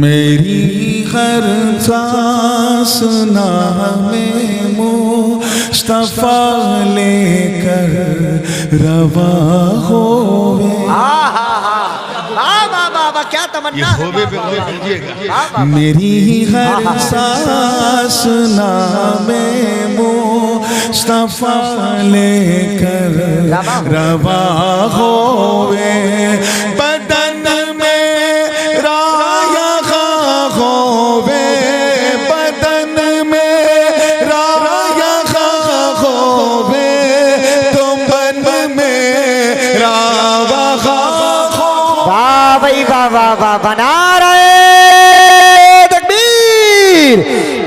میری ہر سانس نام مصطفیٰ لے کر روا ہوئے. کیا تمنا میری ہر سانس نام مصطفیٰ لے کر روا ہوئے. بدن میرا یہاں ہوئے, بدن میرا یہاں ہوئے, تم بن میرا وہاں. بھائی واہ نعرہ تکبیر,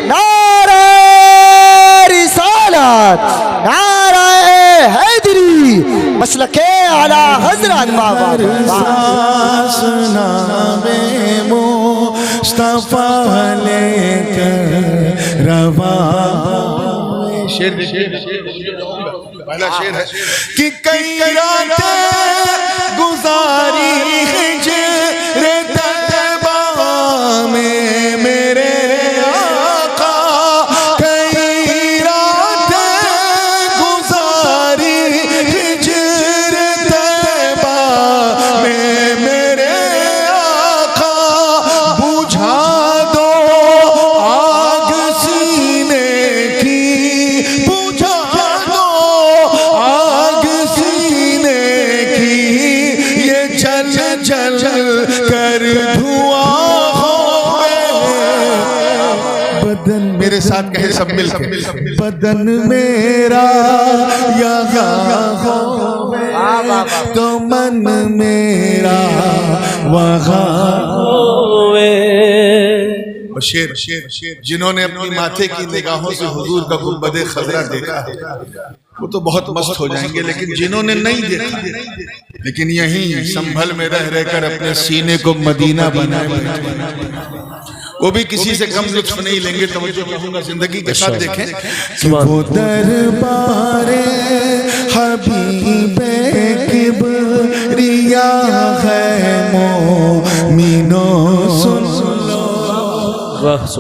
نعرہ رسالت, نعرہ حیدری, مسلک اعلی حضرت. سانس نام مصطفیٰ لے کر روا. شیر پہلا شیر ہے کہ کئی راتیں گزاری ہجر طیبہ میں میرے آقا, کئی راتیں گزاری ہجر طیبہ میں میرے آقا. بجھا دو آگ سینے کی, بجھا دو آگ سینے کی, یہ جل جل کر دھواں ہوئے. بدن میرے ساتھ کہے سب مل کے, بدن میرا یہاں ہوئے, تو من میرا وہاں ہوئے. شیر جنہوں نے اپنی ماتھے کی نگاہوں سے حضور کا گنبد خضرا دیکھا وہ تو بہت مست ہو جائیں گے, لیکن جنہوں نے نہیں دیکھا لیکن یہیں سنبھل میں رہ کر اپنے سینے کو مدینہ بنائے بیٹھے, وہ بھی کسی سے کم لطف نہیں لیں گے. توجہ کہوں گا زندگی کے ساتھ دیکھیں کہ وہ دربار حبیب کبریا ہے مومنوں سن لو.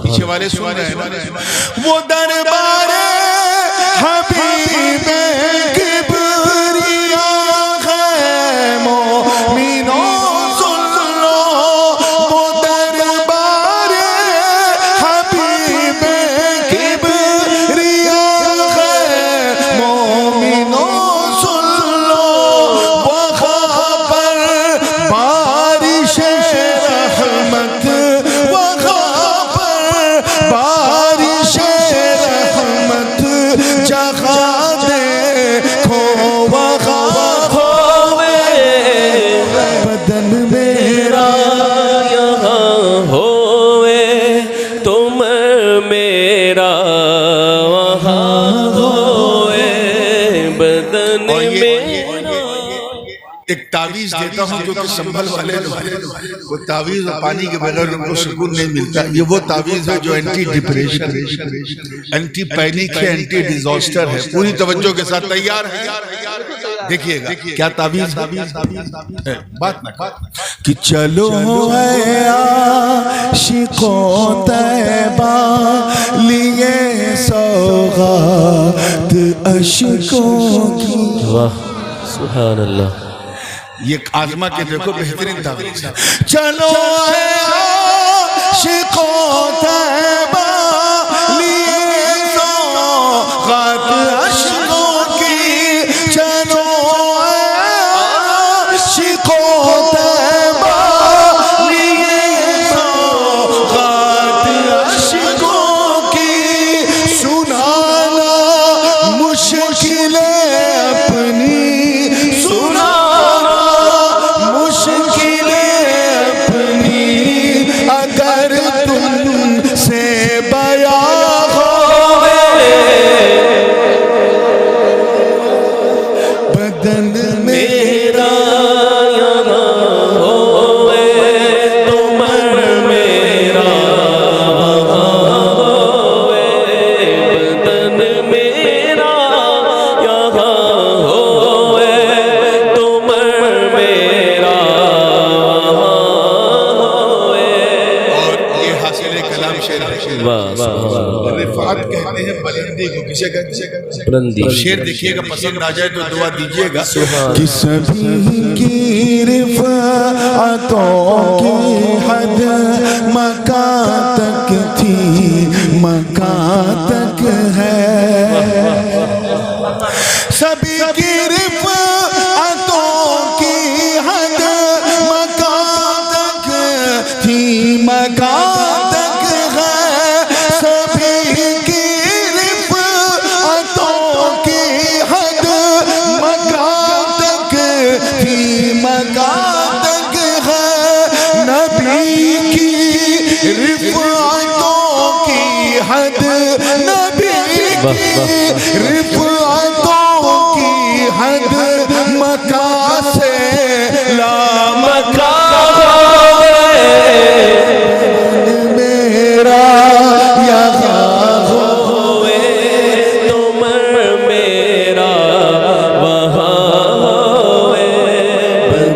پیچھے والے سن رہے ہیں, وہ دربار حبیب کبریا ہے مومنوں سن لو. وہ دربار حبیب کبریا ہے مومنوں سن لو. وہاں پر بارش رحمت, وہاں پر بارش رحمت, جہاں دیکھو وہاں ہوئے. بدن میرا یہاں ہوئے, تم میرا وہاں ہوئے, بدن میرا. ایک تعویذ دیتا ہوں جو کہ سنبھل والے لوگ, وہ تعویذ اور پانی کے بغیر ان کو سکون نہیں ملتا. یہ وہ تعویذ ہے جو اینٹی ڈپریشن, اینٹی پینک ہے, اینٹی ڈیزاسٹر ہے. پوری توجہ کے ساتھ تیار ہے, دیکھیے گا کیا تعویذ ہے. بات نہ کہ چلو اے عاشقوں طیبہ لیے سوغات اشکوں کی. واہ سبحان اللہ. یہ آزما کے دیکھو بہترین تعویذ ہے. چلو اے عاشقوں طیبہ لیے سوغات اشکوں کی, چلو اے عاشقوں طیبہ لیے سوغات اشکوں کی. سنانا مشکل اپنی, سنانا مشکل اپنی, اگر تم سے شعر ہے واہ سبحان اللہ رفعت کہتے ہیں بلندی کو کسے کہتے ہیں بلندی شعر دیکھیے گا پسند آ جائے تو دعا دیجیے گا کہ سبھی کی رفعتوں کی حد مکان تک تھی مکان تک ہے سبھی کی رفعتوں کی حد مکان تک تھی مکان تک ہے سبھی کی رفعتوں کی حد مکان تک تھی مکان تک ہے نبی کی رفعتوں کی حد نبی کی رفعتوں کی حد مکان سے لامکان میرا یہاں ہوئے تم میرا وہاں ہوئے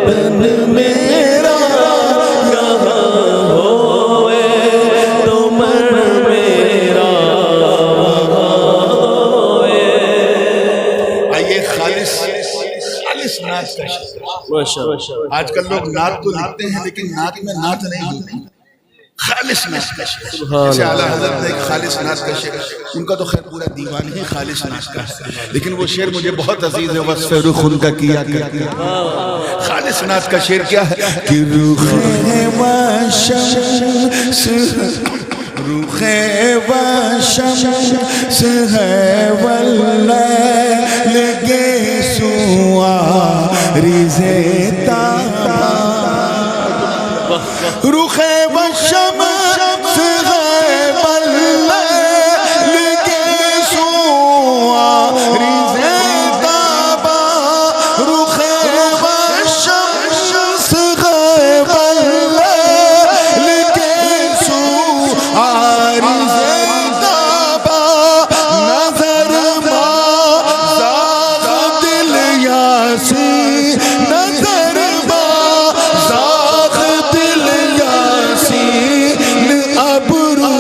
بدن میرا یہاں ہوئے تم میرا آئیے خالص نعت کا شعر ماشاء اللہ آج کل لوگ نعت تو لکھتے ہیں لیکن نعت میں نعت نہیں ہوتی خالص نعت کا شعر جیسے اعلیٰ حضرت نے ایک خالص نعت کا شعر ان کا تو خیر پورا دیوان ہی خالص نعت کا ہے لیکن وہ شعر مجھے بہت عزیز ہے وصف رخ ان کا کیا خالص نعت کا شعر کیا ہے کہ رخ و شمس رخ و شمس ہے واللیل کے سوا ریزے تابا رخ و شمس ہے واللیل کے سوا ریزے تابا رخ و شمس ہے واللیل کے سوا ریزے تابا نظر ما زاغ دل یاسی نظر ما زاغ دل یاسین ابرو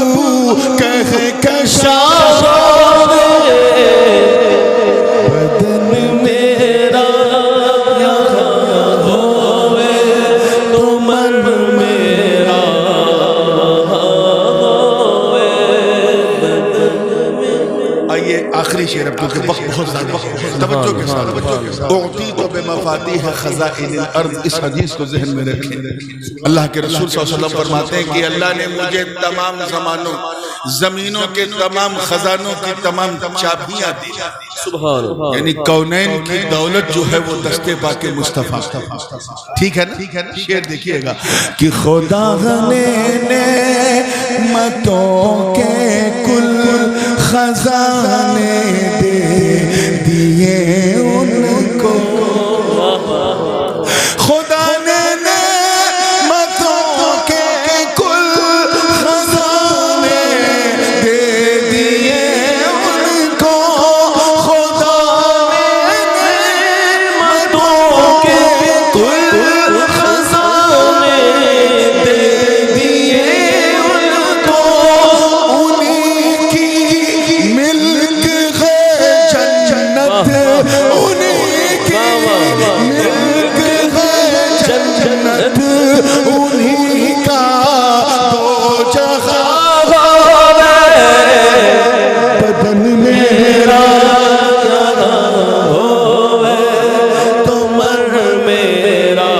کہہ کشا بدن میرا یہاں ہوئے تم میرا آئیے آخری شعر اب کیونکہ وقت بہت زیادہ توجہ کے ساتھ اعطیت بمفاتیح خزائن الارض اس حدیث کو ذہن میں رکھیں اللہ کے رسول صلی اللہ علیہ وسلم فرماتے ہیں کہ اللہ نے مجھے تمام زمانوں زمینوں کے تمام خزانوں کی تمام چابیاں دی سبحان اللہ یعنی کونین کی دولت جو ہے وہ دستے پاک مصطفیٰ ٹھیک ہے نا شعر دیکھیے گا کہ خدا نے نعمتوں کے کل خزانے دے دیے ان کو خدا نے نعمتوں کے کل خزانے دے دیے ان کو خدا نے نعمتوں کے کل خزانے دے دیے ان کو انہی کی ملک ہے جنت انہی کی ملک ہے جنت انہی کا دو جہاں بدن میرا ہوئے تم میرا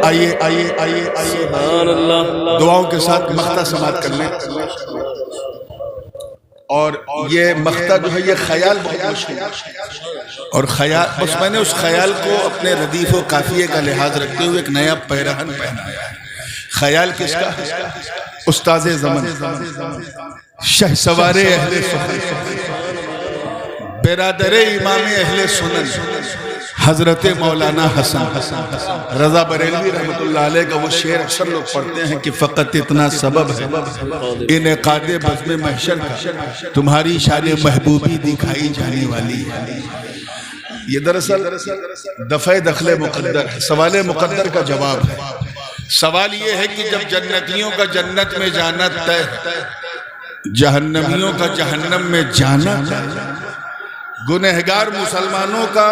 آئیے سبحان اللہ دعاؤں کے ساتھ مقطع سماعت کر لیں اور یہ مقطع جو ہے یہ خیال بہت مشکل ہے اور خیال بس میں نے اس خیال کو اپنے ردیف و قافیے کا لحاظ رکھتے ہوئے ایک نیا پیرہن پہنایا ہے خیال کس کا استاذ زمن شہ سوار اہل سنن برادر امام اہل سنن حضرت مولانا حسن رضا بریلوی رحمت اللہ علیہ کا وہ شعر اکثر لوگ پڑھتے ہیں کہ فقط اتنا سبب ہے انعقاد بزم محشر کا تمہاری شان محبوبی دکھائی جانے والی ہے یہ دراصل دفع دخل مقدر ہے سوال مقدر کا جواب ہے سوال یہ ہے کہ جب جنتیوں کا جنت میں جانا طے ہے، جہنمیوں کا جہنم میں جانا طے ہے، گنہگار مسلمانوں کا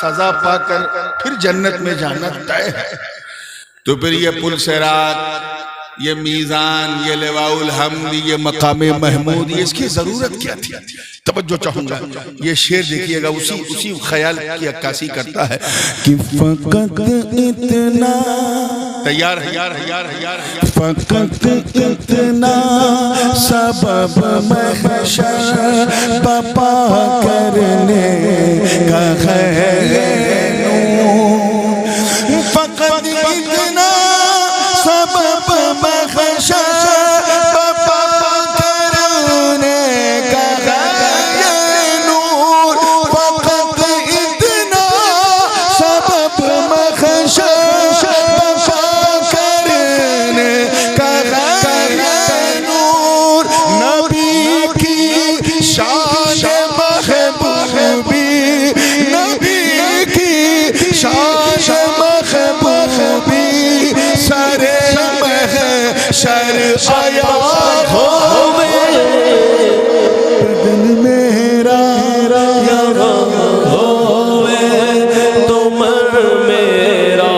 سزا پا کر پھر جنت میں جانا طے ہے، تو پھر یہ پل صراط، یہ میزان، یہ لواء الحمد، یہ مقام محمود، یہ اس کی ضرورت کیا تھی؟ توجہ چاہوں گا، یہ شعر دیکھیے گا، اسی خیال کی عکاسی کرتا ہے کہ فقط اتنا تیار ہے، فقط اتنا سبب محشر بپا کرنے کا ہے نور، فقط اتنا سبب محشر بپا کرنے کا ہے نور، فقط اتنا سبب محشر بپا کرنے کا ہے نور، نبی کی شان محبوبی، نبی کی شان محبوبی، سر محشر آیا ہوئے، بدن میرا یہاں ہوئے تو من میرا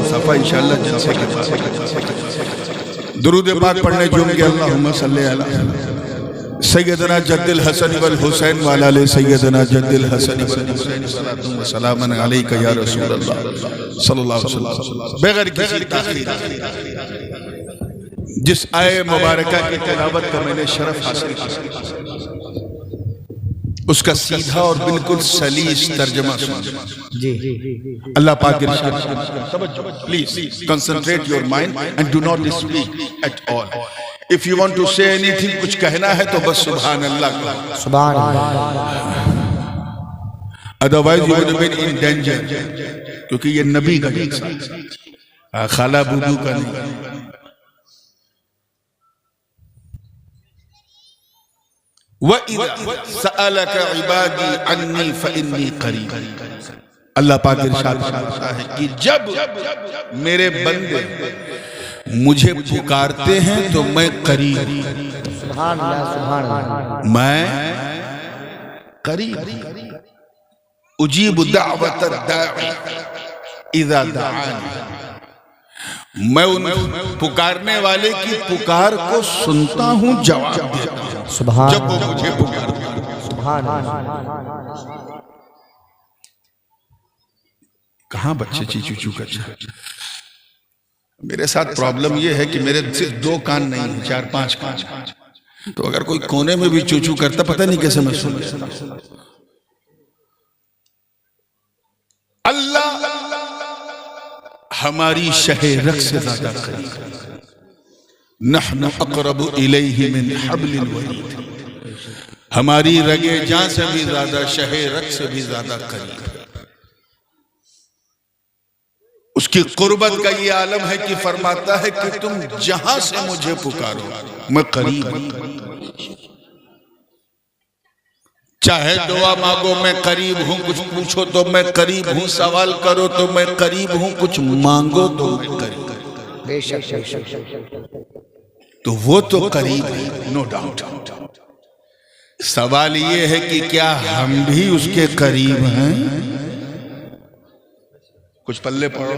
صفحہ انشاءاللہ جلسے کے بعد درود پاک پڑھنے جوں گے، اللہم صلی علی سیدنا جد الحسن والحسین وعلی علی سیدنا جد الحسن والحسین صلاة و سلام علیکہ یا رسول اللہ صلی اللہ علیہ وسلم۔ بغیر کسی تاخیر جس آئے مبارکہ کی تلاوت کا میں نے شرف حاصل کیا، اس کا سیدھا اور بالکل سلیس ترجمہ سن، اللہ پاک ارشاد، please concentrate your mind and do not speak at all. If you want to say anything، کچھ کہنا ہے تو بس سبحان اللہ کہو، سبحان اللہ، otherwise you would have been in danger، کیونکہ یہ نبی کا جلسہ، خالہ بودو کا نہیں۔ وَإِذَا سَأَلَكَ عِبَادِي عَنِّي فَإِنِّي قَرِيبٌ، اللہ پاک ارشاد فرماتا ہے کہ جب میرے بندے مجھے پکارتے ہیں تو میں قریب، سبحان اللہ، سبحان اللہ، میں قریب، اجیب دعوت الداعی اذا دعانی، میں ان پکارنے والے کی پکار کو سنتا ہوں، جواب دیتا ہوں سبحان جب وہ مجھے پکارتے ہیں۔ سبحان اللہ، کہاں بچے چیچو چو کرتے؟ میرے ساتھ پرابلم یہ ہے کہ میرے صرف 2 کان نہیں ہیں، 4-5 کان، تو اگر کوئی کونے میں بھی چو چو کرتا پتہ نہیں کیسے میں سن لیتا۔ اللہ ہماری شہ رگ سے زیادہ قریب، نحن اقرب الیہ من حبل الورید، ہماری رگ جاں سے بھی زیادہ، شہ رگ سے بھی زیادہ قریب۔ اس کی قربت کا یہ عالم ہے کہ فرماتا ہے کہ تم جہاں سے مجھے پکارو میں قریب ہوں، چاہے دعا مانگو میں قریب ہوں، کچھ پوچھو تو میں قریب ہوں، سوال کرو تو میں قریب ہوں، کچھ مانگو تو میں قریب ہوں، بے شک بے شک، تو وہ تو قریب ہے، نو ڈاؤٹ۔ سوال یہ ہے کہ کیا ہم بھی اس کے قریب ہیں؟ کچھ پلے پڑھو۔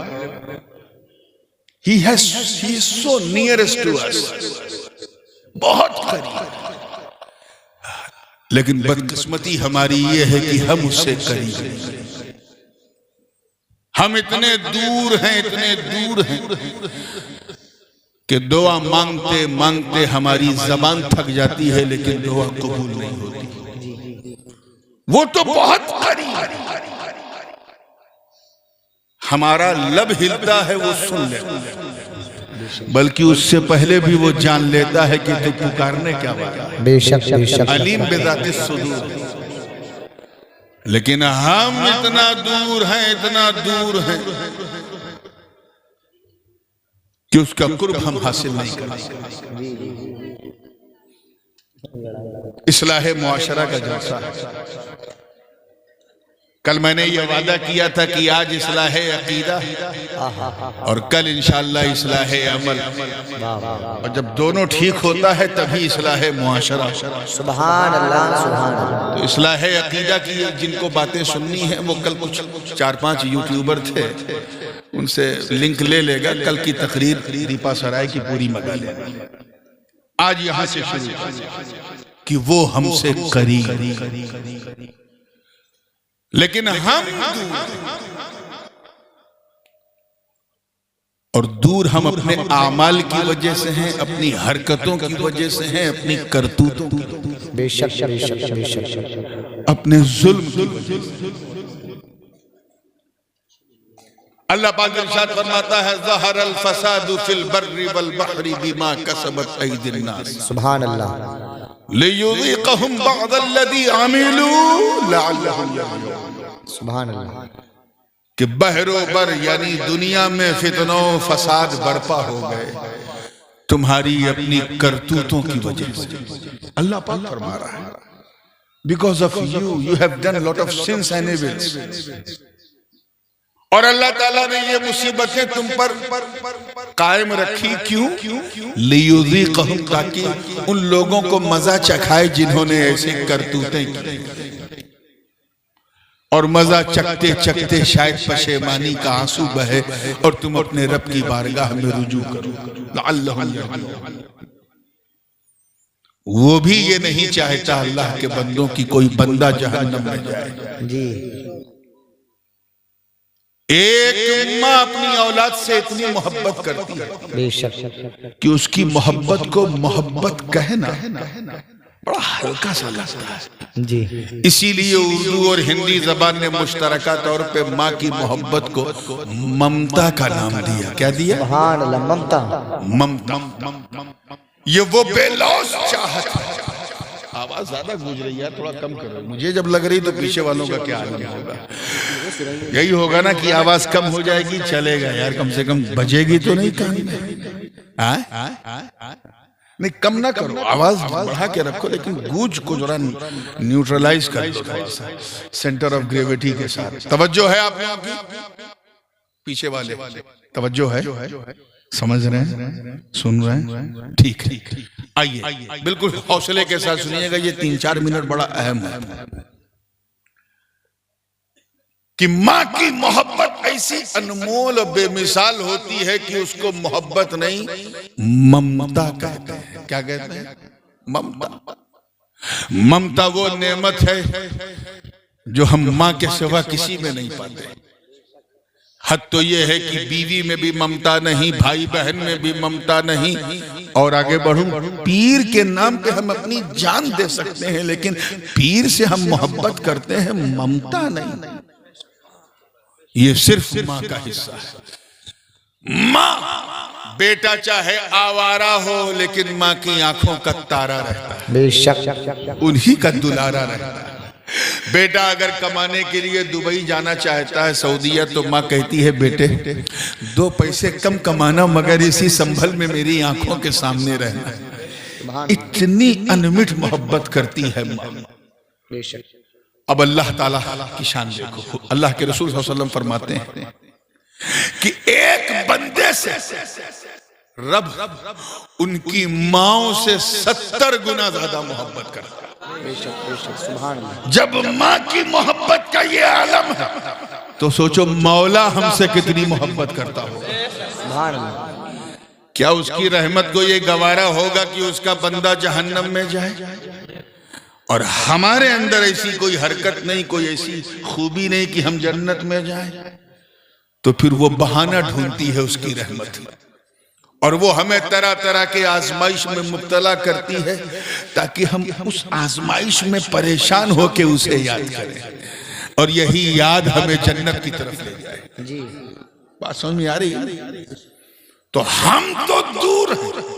He is so nearest to us، بہت قریب، لیکن بدقسمتی ہماری یہ ہے کہ ہم اس سے قریب ہیں، ہم اتنے دور ہیں کہ دعا مانگتے مانگتے ہماری زبان تھک جاتی ہے لیکن دعا قبول نہیں ہوتی۔ وہ تو بہت قریب، ہمارا لب ہلتا ہے وہ سن لیتا ہے، بلکہ اس سے پہلے بھی وہ جان لیتا ہے کہ تو پکارنے کیا بات ہے، بے شک بے شک، علیم بذات الصدور۔ لیکن ہم اتنا دور ہیں کہ اس کا قرب ہم حاصل نہیں کر سکتے۔ اصلاح معاشرہ کا جلسہ ہے۔ کل میں نے یہ وعدہ کیا تھا کہ آج اصلاح عقیدہ اور کل انشاءاللہ اصلاح عمل، اور جب دونوں ٹھیک ہوتا ہے تبھی اصلاح معاشرہ۔ سبحان اللہ سبحان اللہ۔ تو اصلاح عقیدہ کی جن کو باتیں سننی ہیں وہ کل کچھ 4-5 یوٹیوبر تھے، ان سے لنک لے لے گا، کل کی تقریر دیپا سرائے کی پوری منگا لے گا۔ آج یہاں سے شروع کہ وہ ہم سے قریب، لیکن ہم اور دور ہم اپنے اعمال کی وجہ سے ہیں، اپنی حرکتوں کی وجہ سے ہیں، اپنی کرتوتوں کی وجہ سے، بے شک بے شک بے شک۔ اپنے ظلم کی وجہ سے۔ اللہ پاک ارشاد فرماتا ہے ظہر الفساد فی البر والبحر بما کسبت ایدی الناس، سبحان اللہ۔ لیذیقہم بعض الذی عملوا لعلہم یرجعون۔ سبحان اللہ۔ کہ بحر و بر یعنی دنیا میں فتنہ و فساد برپا ہو گئے تمہاری اپنی کرتوتوں کی وجہ سے۔ اللہ پاک فرما رہا ہے because of you have done a lot of sins and evils، اور اللہ تعالیٰ نے یہ مصیبتیں تم پر قائم رکھی کیوں؟ لیذیقہم، تاکہ ان لوگوں کو مزہ چکھائے جنہوں نے ایسی کرتوتیں کی، اور مزہ چکتے چکتے شاید پشیمانی کا آنسو بہے اور تم اپنے رب کی بارگاہ میں رجوع کرو لعلہم یرجعون۔ وہ بھی یہ نہیں چاہتا اللہ کے بندوں کی کوئی بندہ جہنم میں جائے۔ جی۔ ایک ماں اپنی اولاد سے اتنی محبت کرتی ہے بے شک کہ اس کی محبت کو محبت کہنا بڑا ہلکا سا لگتا ہے۔ جی۔ اسی لیے اردو اور ہندی زبان نے مشترکہ طور پہ ماں کی محبت کو ممتا کا نام دیا۔ کیا دیا؟ سبحان اللہ، ممتا۔ ممتا، یہ وہ بے لوث چاہت ہے۔ آواز زیادہ گونج رہی ہے، تھوڑا کم کرو، مجھے جب لگ رہی تو پیچھے والوں کا کیا عالم ہوگا؟ یہی ہوگا نا کہ آواز کم ہو جائے گی، چلے گا یار، کم سے کم بجے گی تو نہیں کان میں؟ نہیں کم نہ کرو، آواز بڑھا کے رکھو، لیکن گونج کو ذرا نیوٹرلائز کر دو تھوڑا سا سینٹر آف گریویٹی کے ساتھ۔ توجہ ہے آپ لوگوں کی؟ پیچھے والے توجہ ہے؟ سمجھ رہے ہیں؟ سن رہے ہیں؟ ٹھیک ہے، آئیے بالکل حوصلے کے ساتھ سنیے گا، یہ 3-4 منٹ بڑا اہم ہے کہ ماں کی محبت ایسی انمول و بے مثال ہوتی ہے کہ اس کو محبت نہیں ممتا کہتے ہیں۔ کیا کہتے ہیں؟ ممتا۔ ممتا وہ نعمت ہے جو ہم ماں کے سوا کسی میں نہیں پاتے۔ حد تو یہ ہے کہ بیوی میں بھی ممتا نہیں، بھائی بہن میں بھی ممتا نہیں، اور آگے بڑھوں پیر کے نام پہ ہم اپنی جان دے سکتے ہیں، لیکن پیر سے ہم محبت کرتے ہیں، ممتا نہیں۔ یہ صرف ماں کا حصہ ہے۔ ماں بیٹا چاہے آوارہ ہو لیکن ماں کی آنکھوں کا تارا رہتا ہے، بے شک۔ انہی کا دلارا رہتا ہے۔ بیٹا اگر کمانے کے لیے دبئی جانا چاہتا ہے، سعودیہ، تو ماں کہتی ہے بیٹے 2 پیسے کم کمانا مگر اسی سنبھل میں میری آنکھوں کے سامنے رہنا۔ اتنی انمٹ محبت کرتی ہے ماں۔ بے شک۔ اب اللہ تعالیٰ کی شان دیکھو، اللہ کے رسول صلی اللہ علیہ وسلم فرماتے ہیں کہ ایک بندے سے رب ان کی ماں سے 70 گنا زیادہ محبت کرتا ہے۔ بے شک بے شک، سبحان اللہ۔ جب ماں کی محبت کا یہ عالم ہے تو سوچو مولا ہم سے کتنی محبت کرتا ہوگا۔ سبحان اللہ۔ کیا اس کی رحمت کو یہ گوارا ہوگا کہ اس کا بندہ جہنم میں جائے؟ اور ہمارے اندر ایسی کوئی حرکت نہیں، کوئی ایسی خوبی نہیں کہ ہم جنت میں جائیں، تو پھر وہ بہانہ ڈھونڈتی ہے اس کی رحمت، اور وہ ہمیں طرح طرح کے آزمائش میں مبتلا کرتی ہے تاکہ ہم اس آزمائش میں پریشان ہو کے اسے یاد کریں، اور یہی یاد ہمیں جنت کی طرف لے جائے۔ جی۔ بات سمجھ میں آ رہی ہے؟ تو ہم تو دور ہیں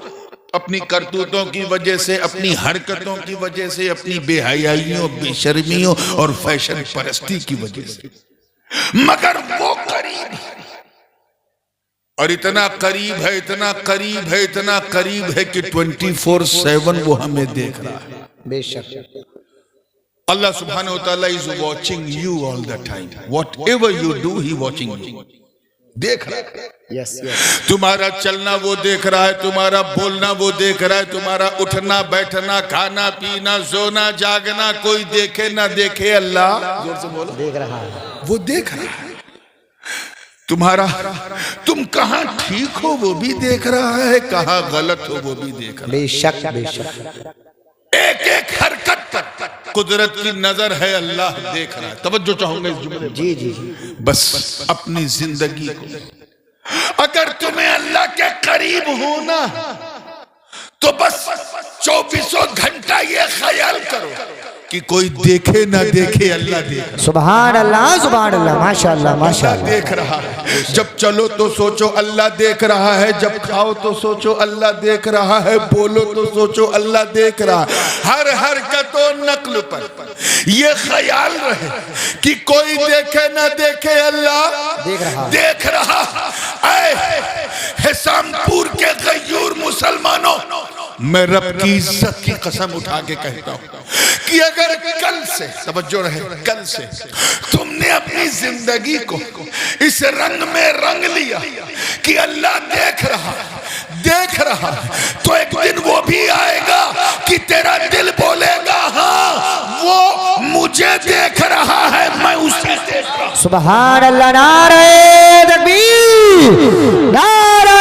اپنی کرتوتوں کی وجہ سے، اپنی حرکتوں کی وجہ سے، اپنی بے حیائیوں، بے شرمیوں اور فیشن پرستی کی وجہ سے، مگر وہ قریب ہے، اور اتنا قریب ہے، اتنا قریب ہے، اتنا قریب ہے کہ 24/7 وہ ہمیں دیکھ رہا ہے۔ بے شک Allah subhanahu wa ta'ala is watching you all the time. Whatever you do, he watching you. دیکھ رہا ہے. یس یس تمہارا چلنا وہ دیکھ رہا ہے, تمہارا بولنا وہ دیکھ رہا ہے, تمہارا اٹھنا بیٹھنا کھانا پینا سونا جاگنا, کوئی دیکھے نہ دیکھے اللہ زور سے بولو دیکھ رہا ہے. وہ دیکھ رہا ہے. تمہارا تم کہاں ٹھیک ہو وہ بھی دیکھ رہا ہے, کہاں غلط ہو وہ بھی دیکھ رہا ہے. بے شک بے شک ایک ایک حرکت پر قدرت کی نظر ہے, اللہ دیکھ رہا ہے. توجہ چاہوں گا اس جملے پر. جی جی جی بس اپنی زندگی کو اگر تمہیں اللہ کے قریب ہونا تو بس 24 گھنٹہ یہ خیال کرو کہ کوئی دیکھے نہ دیکھے اللہ دیکھ رہا ہے. سبحان اللہ ماشاءاللہ ماشاءاللہ. دیکھ رہا ہے. جب چلو تو سوچو اللہ دیکھ رہا ہے, جب کھاؤ تو سوچو اللہ دیکھ رہا ہے, بولو تو سوچو اللہ دیکھ رہا ہے. ہر حرکت و نقل پر یہ خیال رہے کہ کوئی دیکھے نہ دیکھے اللہ دیکھ رہا. اے حسام پور کے غیور مسلمانوں, میں رب کی عزت کی قسم اٹھا کے کہتا ہوں کہ اگر کل سے توجہ رہے, کل سے تم نے اپنی زندگی کو اس رنگ میں رنگ لیا کہ اللہ دیکھ رہا تو ایک دن وہ بھی آئے گا کہ تیرا دل بولے گا ہاں وہ مجھے دیکھ رہا ہے, میں اسے دیکھ رہا ہوں. سبحان اللہ. نعرہ تکبیر, نعرہ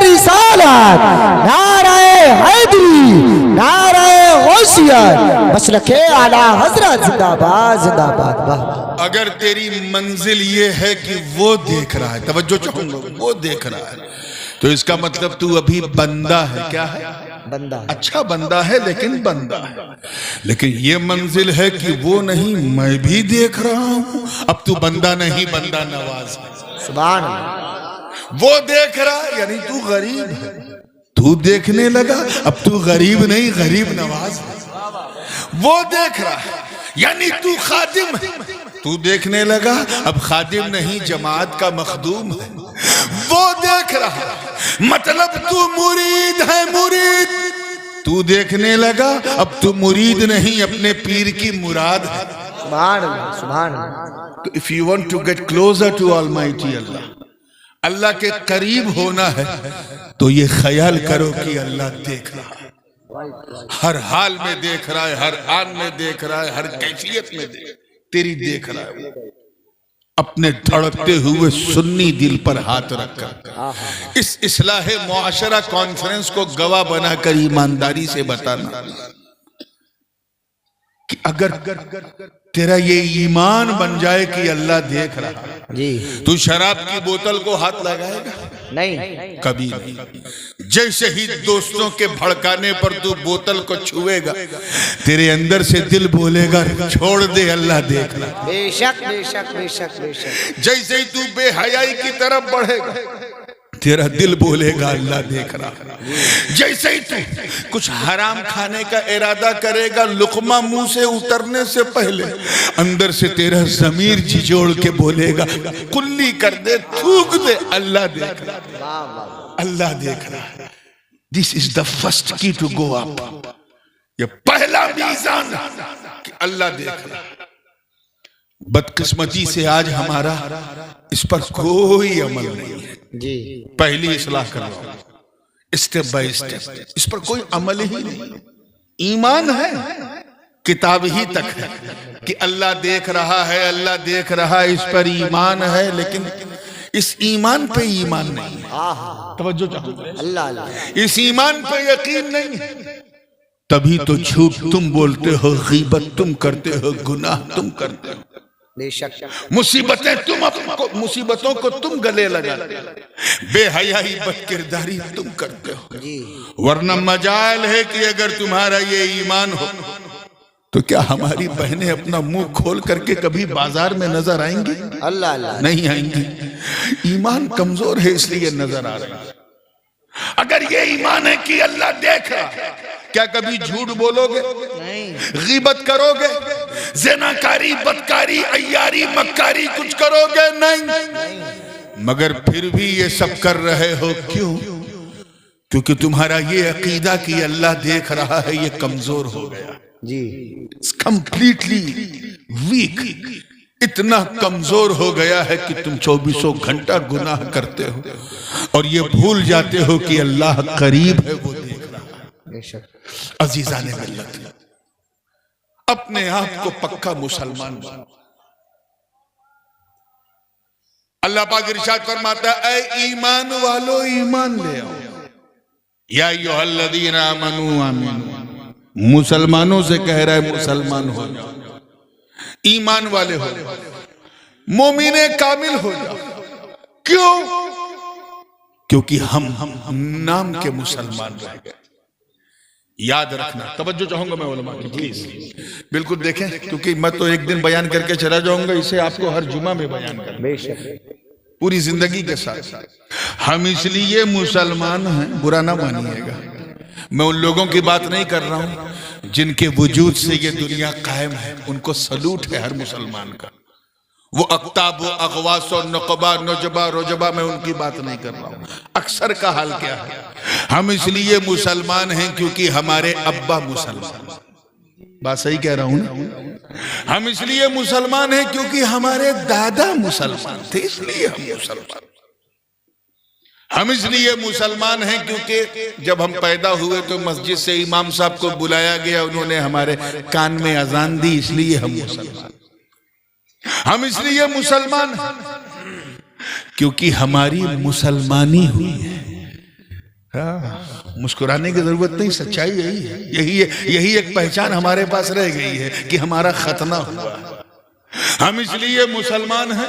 رسالت, نعرہ حیدری, نعرہ غوثیت, مسلک اعلی حضرت زندہ باد زندہ باد. اگر تیری منزل یہ ہے کہ وہ دیکھ رہا ہے, توجہ چاہوں گا, وہ دیکھ رہا ہے, تو اس کا مطلب تو ابھی بندہ ہے. کیا ہے؟ بندہ. اچھا بندہ ہے لیکن بندہ ہے. لیکن یہ منزل ہے کہ وہ نہیں, میں بھی دیکھ رہا ہوں. اب تو بندہ نہیں, بندہ نواز ہے. سبحان اللہ. وہ دیکھ رہا ہے یعنی تو غریب ہے, تو دیکھنے لگا, اب تو غریب نہیں غریب نواز ہے. وہ دیکھ رہا ہے یعنی تو خادم ہے, تو دیکھنے لگا, اب خادم نہیں جماعت کا مخدوم ہے. وہ دیکھ رہا مطلب تو مرید ہے, مرید. تو دیکھنے لگا, اب تو مرید نہیں اپنے پیر کی مراد ہے. سبحان اللہ سبحان اللہ. If you want to get closer to Almighty Allah, اللہ کے قریب ہونا ہے تو یہ خیال کرو کہ اللہ دیکھ رہا ہے, ہر حال میں دیکھ رہا ہے, ہر آن میں دیکھ رہا ہے, ہر کیفیت میں تیری دیکھ رہا ہے. اپنے دھڑکتے ہوئے سنی دل پر ہاتھ رکھ کر اس اصلاح معاشرہ کانفرنس کو گواہ بنا کر ایمانداری سے بتانا کہ اگر تیرا یہ ایمان بن جائے کہ اللہ دیکھ رہا ہے, جی تو شراب کی بوتل کو ہاتھ لگائے گا نہیں, کبھی نہیں. جیسے ہی دوستوں کے بھڑکانے پر تو بوتل کو چھوئے گا, تیرے اندر سے دل بولے گا چھوڑ دے اللہ دیکھ رہا. بے شک بے شک بے شک بے شک. جیسے ہی تو بے حیائی کی طرف بڑھے گا, تیرا دل بولے گا اللہ دیکھ رہا. جیسے ہی تو کچھ حرام کھانے کا ارادہ کرے گا, لقمہ منہ سے اترنے سے پہلے اندر سے تیرا ضمیر جھجوڑ کے بولے گا کلی کر دے, تھوک دے, اللہ دیکھ رہا, اللہ دیکھ رہا. This is the first key to go up. یہ پہلا میزان کہ اللہ دیکھ رہا. بدقسمتی سے آج ہمارا اس پر کوئی عمل نہیں ہے. جی پہلی اصلاح کرو اسٹیپ بائی اسٹیپ, اس پر کوئی عمل ہی نہیں. ایمان ہے, کتاب ہی تک ہے کہ اللہ دیکھ رہا ہے, اللہ دیکھ رہا ہے, اس پر ایمان ہے, لیکن اس ایمان پہ ایمان نہیں ہے. توجہ چاہوں, اللہ اللہ. اس ایمان پہ یقین نہیں ہے, تبھی تو جھوٹ تم بولتے ہو, غیبت تم کرتے ہو, گناہ تم کرتے ہو, بے شک مصیبتوں کو تم گلے لگاتے ہو, بے حیائی بد کرداری تم کرتے ہو. ورنہ مجال ہے کہ اگر تمہارا یہ ایمان ہو تو کیا ہماری بہنیں اپنا منہ کھول کر کے کبھی بازار میں نظر آئیں گی؟ اللہ اللہ نہیں آئیں گی. ایمان کمزور ہے اس لیے نظر آ رہا ہے. اگر یہ ایمان ہے کہ اللہ دیکھ رہا, کیا کبھی جھوٹ بولو گے؟ غیبت کرو گے؟ زناکاری, بدکاری, عیاری, مکاری کچھ کرو گے؟ نہیں. مگر پھر بھی یہ سب کر رہے ہو کیوں؟ کیونکہ تمہارا یہ عقیدہ کہ اللہ دیکھ رہا ہے یہ کمزور ہو گیا، جی کمپلیٹلی ویک، اتنا کمزور ہو گیا ہے کہ تم 24 گھنٹہ گناہ کرتے ہو اور یہ بھول جاتے ہو کہ اللہ قریب ہے، وہ دیکھ رہا ہے۔ بے شک عزیزان ملت، اپنے آپ کو پکا مسلمان بنو۔ اللہ پاک ارشاد فرماتا ہے اے ایمان والو ایمان لے آؤ، یا ایھا الذین آمنوا آمنوا، مسلمانوں سے کہہ رہا ہے مسلمان ہو جاؤ، ایمان والے ہو جاؤ، مومن کامل ہو جاؤ۔ کیوں؟ کیونکہ ہم نام کے مسلمان رہ گئے۔ یاد رکھنا، توجہ چاہوں گا میں علماء کی پلیز، بالکل دیکھیں، کیونکہ میں تو ایک دن بیان کر کے چلا جاؤں گا، اسے آپ کو ہر جمعہ میں بیان کرنا بے شک پوری زندگی کے ساتھ۔ ہم اس لیے مسلمان ہیں، برا نہ مانیے گا، میں ان لوگوں کی بات نہیں کر رہا ہوں جن کے وجود سے یہ دنیا قائم ہے، ان کو سلوٹ ہے ہر مسلمان کا۔ وہ اقطاب و اغواس و نقبہ نجبہ رجبہ، میں ان کی بات نہیں کر رہا ہوں، اکثر کا حال کیا ہے؟ ہم اس لیے مسلمان ہیں کیونکہ ہمارے ابا مسلمان، بات صحیح کہہ رہا ہوں نا؟ ہم اس لیے مسلمان ہیں کیونکہ ہمارے دادا مسلمان تھے، اس لیے ہم مسلمان۔ ہم اس لیے مسلمان ہیں کیونکہ جب ہم پیدا ہوئے تو مسجد سے امام صاحب کو بلایا گیا، انہوں نے ہمارے کان میں اذان دی، اس لیے ہم مسلمان۔ ہم اس لیے مسلمان ہیں کیونکہ ہماری مسلمانی ہوئی ہے۔ مسکرانے کی ضرورت نہیں، سچائی یہی ہے، یہی ایک پہچان ہمارے پاس رہ گئی ہے کہ ہمارا ختنہ ہوا۔ ہم اس لیے مسلمان ہیں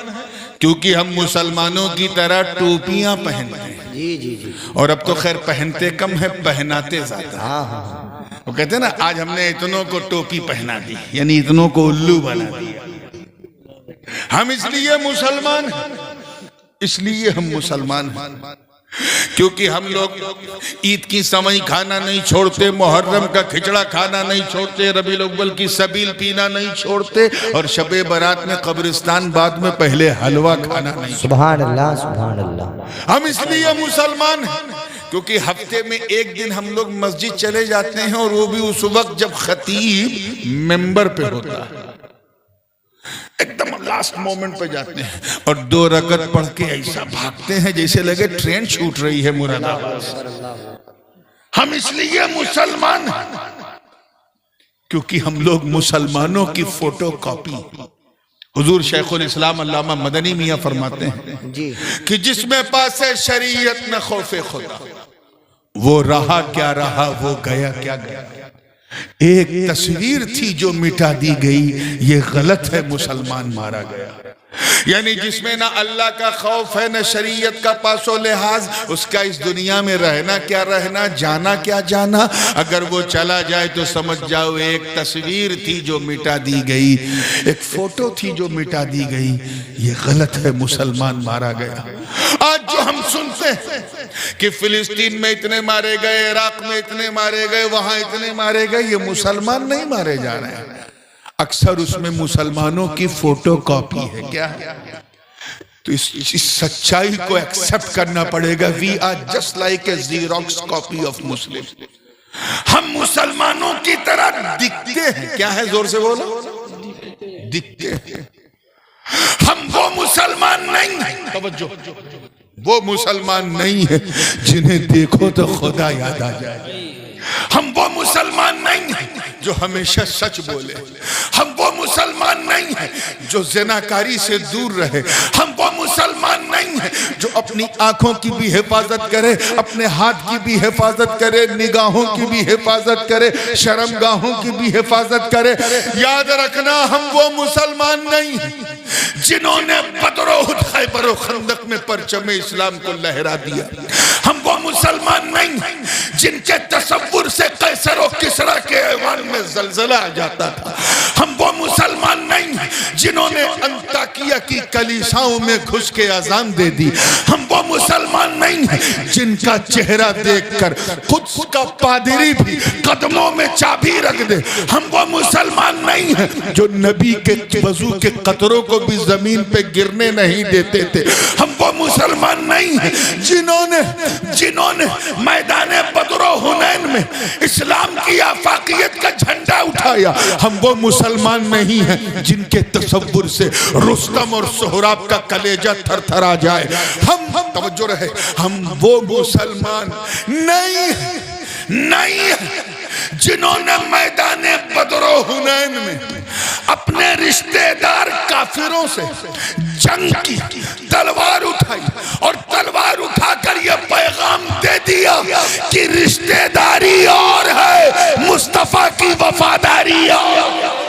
کیونکہ ہم مسلمانوں کی طرح ٹوپیاں پہنتے ہیں، جی جی جی، اور اب تو خیر پہنتے کم ہے، پہناتے زیادہ۔ ہاں ہاں ہاں، وہ کہتے ہیں نا آج ہم نے اتنوں کو ٹوپی پہنا دی، یعنی اتنوں کو الو بنا دیا۔ ہم اس لیے مسلمان ہیں، اس لیے ہم مسلمان ہیں کیونکہ ہم لوگ عید کی سوئی کھانا نہیں چھوڑتے، محرم کا کھچڑا کھانا نہیں چھوڑتے، ربیع الاول کی سبیل پینا نہیں چھوڑتے، اور شب برات میں قبرستان بعد میں پہلے حلوہ کھانا نہیں چھوڑتے۔ سبحان اللہ سبحان اللہ۔ ہم اس لیے مسلمان ہیں کیونکہ ہفتے میں ایک دن ہم لوگ مسجد چلے جاتے ہیں، اور وہ بھی اس وقت جب خطیب ممبر پہ ہوتا ہے، ایک دم لاسٹ مومنٹ پہ جاتے ہیں اور 2 رکعت پڑھ کے ایسا بھاگتے ہیں جیسے لگے ٹرین چھوٹ رہی ہے مراد آباد سے۔ ہم اس لیے مسلمان ہیں کیونکہ ہم لوگ مسلمانوں کی فوٹو کاپی۔ حضور شیخ الاسلام علامہ مدنی میاں فرماتے ہیں جی کہ جس میں پاس شریعت میں خوف خدا، وہ رہا کیا رہا، وہ گیا کیا گیا۔ ایک تصویر تھی جو مٹا دی گئی، یہ غلط ہے، مسلمان مارا گیا۔ یعنی جس میں نہ اللہ کا خوف ہے نہ شریعت کا پاس و لحاظ، اس کا اس دنیا میں رہنا کیا رہنا، جانا کیا جانا۔ اگر وہ چلا جائے تو سمجھ جاؤ ایک تصویر تھی جو مٹا دی گئی، ایک فوٹو تھی جو مٹا دی گئی، یہ غلط ہے، مسلمان مارا گیا۔ آج جو ہم سنتے ہیں کہ فلسطین میں اتنے مارے گئے، عراق میں اتنے مارے گئے، وہاں اتنے مارے گئے، یہ مسلمان نہیں مارے جا رہے ہیں، اکثر اس میں مسلمانوں کی فوٹو کاپی ہے۔ کیا ہے؟ تو اس سچائی کو ایکسپٹ کرنا پڑے گا۔ We are just like a Xerox copy of Muslim۔ ہم مسلمانوں کی طرح دکھتے ہیں، کیا ہے، زور سے بولو، دکھتے ہیں۔ ہم وہ مسلمان نہیں ہیں، توجہ، وہ مسلمان نہیں ہیں جنہیں دیکھو تو خدا یاد آ جائے۔ ہم وہ مسلمان نہیں ہیں جو ہمیشہ سچ بولے، ہم وہ مسلمان نہیں ہیں جو زناکاری سے دور رہے، ہم وہ مسلمان نہیں ہیں جو اپنی آنکھوں کی بھی حفاظت کرے، اپنے ہاتھ کی بھی حفاظت کرے، نگاہوں کی بھی حفاظت کرے، شرمگاہوں کی بھی حفاظت کرے۔ یاد رکھنا ہم وہ مسلمان نہیں ہیں جنہوں نے بدر و احد خیبر و خندق میں پرچم اسلام کو لہرا دیا۔ ہم وہ مسلمان نہیں ہیں جن کے تصور سے قیصر و کسریٰ کے ایوان میں زلزلہ آ جاتا تھا۔ ہم وہ مسلمان نہیں ہیں جنہوں نے انطاکیہ کی کلیساؤں میں گھس کے اذان دے دی. ہم وہ مسلمان نہیں ہیں جن کا چہرہ دیکھ کر قدس کا پادری بھی قدموں میں چابی رکھ دے. ہم وہ مسلمان نہیں ہیں جو نبی کے وضو کے قطروں کو بھی زمین پہ گرنے نہیں دیتے تھے. ہم وہ مسلمان نہیں ہیں جنہوں نے میدان بدر و حنین میں اسلام کی آفاقیت کا جھنڈا اٹھایا. ہم وہ مسلمان نہیں ہیں جن کے تصور سے رستم اور سہراب کا کلیجہ تھر تھر آ جائے. ہم توجہ رہے, ہم وہ مسلمان نہیں جنہوں نے میدان بدر و حنین میں اپنے رشتہ دار کافروں سے جنگ کی, تلوار اٹھائی اور تلوار اٹھا کر یہ پیغام دے دیا کہ رشتہ داری اور ہے, مصطفیٰ کی وفاداری اور.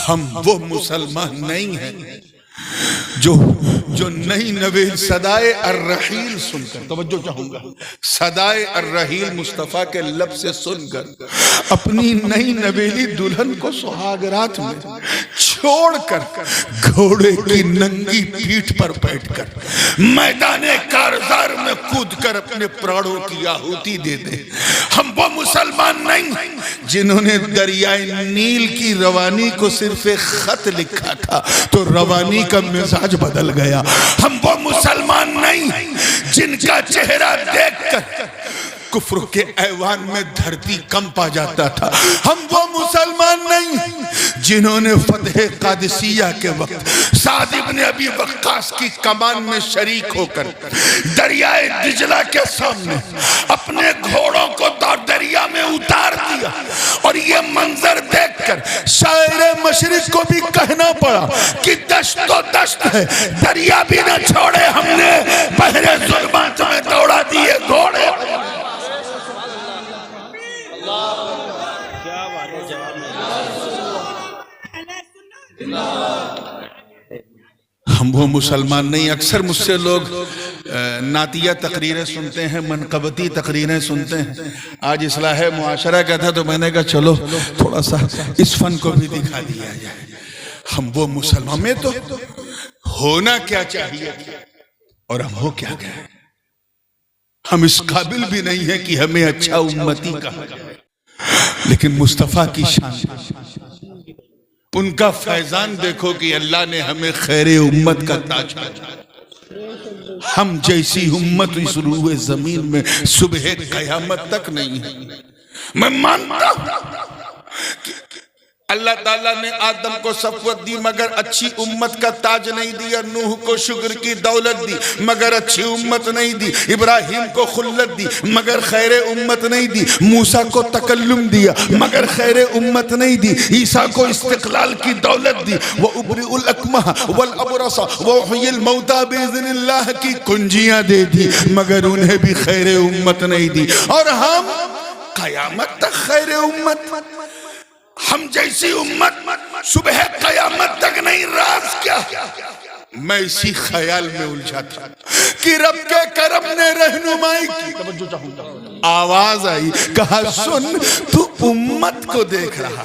ہم وہ مسلمان نہیں ہیں جو نئی نویل صدائے الرحیل سن کر, توجہ چاہوں گا, صدائے الرحیل مصطفیٰ کے لب سے سن کر اپنی نئی نویلی دلہن کو سہاگ رات میں چھوڑ کر گھوڑے کی ننگی پیٹھ پر بیٹھ کر میدان کارزار میں کود کر اپنے پراڑوں کی آہوتی دے دے. ہم وہ مسلمان نہیں جنہوں نے دریائے نیل کی روانی کو صرف ایک خط لکھا تھا تو روانی کا مزاج بدل گیا. ہم وہ مسلمان نہیں جن کا چہرہ دیکھ کر کفر کے ایوان میں دھرتی کمپ آ جاتا تھا. ہم وہ مسلمان نہیں جنہوں نے فتح قادسیہ کے وقت سعد ابن ابی وقاص کی کمان میں شریک ہو کر دریائے دجلہ کے سامنے اپنے گھوڑوں کو دریا میں اتار دیا, اور یہ منظر دیکھ کر شاعر مشرق کو بھی کہنا پڑا کہ دشت و دشت ہے, دریا بھی نہ چھوڑے ہم نے, بحر ظلمات میں دوڑا دیے گھوڑے. ہم وہ مسلمان نہیں. اکثر مجھ سے لوگ نعتیہ تقریریں سنتے ہیں, منقبتی تقریریں سنتے ہیں. آج اصلاح معاشرہ کا تھا تو میں نے کہا چلو تھوڑا سا اس فن کو بھی دکھا دیا جائے. ہم وہ مسلمان, میں تو ہونا کیا چاہیے اور ہم ہو کیا گئے. ہم اس قابل بھی نہیں ہیں کہ ہمیں اچھا امتی کہا جائے, لیکن مصطفیٰ کی شان, ان کا فیضان دیکھو کہ اللہ نے ہمیں خیر امت کا تاج پہنایا. ہم جیسی امت اس روئے زمین میں صبح قیامت تک نہیں ہے. میں مانتا ہوں کہ اللہ تعالیٰ نے آدم کو صفوت دی مگر اچھی امت کا تاج نہیں دیا, نوح کو شکر کی دولت دی مگر اچھی امت نہیں دی, ابراہیم کو خلت دی مگر خیر امت نہیں دی, موسیٰ کو تکلم دیا مگر خیر امت نہیں دی, عیسیٰ کو استقلال کی دولت دی, وَأُبْرِئُ الْأَكْمَحَ وَالْأَبْرَصَ وَأُحْيِي الْمَوْتَى بِإِذْنِ اللَّهِ کی کنجیاں دے دی مگر انہیں بھی خیر امت نہیں دی. اور ہم قیامت تک خیر امت, ہم جیسی امت صبح قیامت تک نہیں. راز کیا؟ میں اسی خیال میں الجھا تھا کہ رب کے کرم نے رہنمائی کی. توجہ چاہوں گا, آواز آئی, کہا سن تو امت کو دیکھ رہا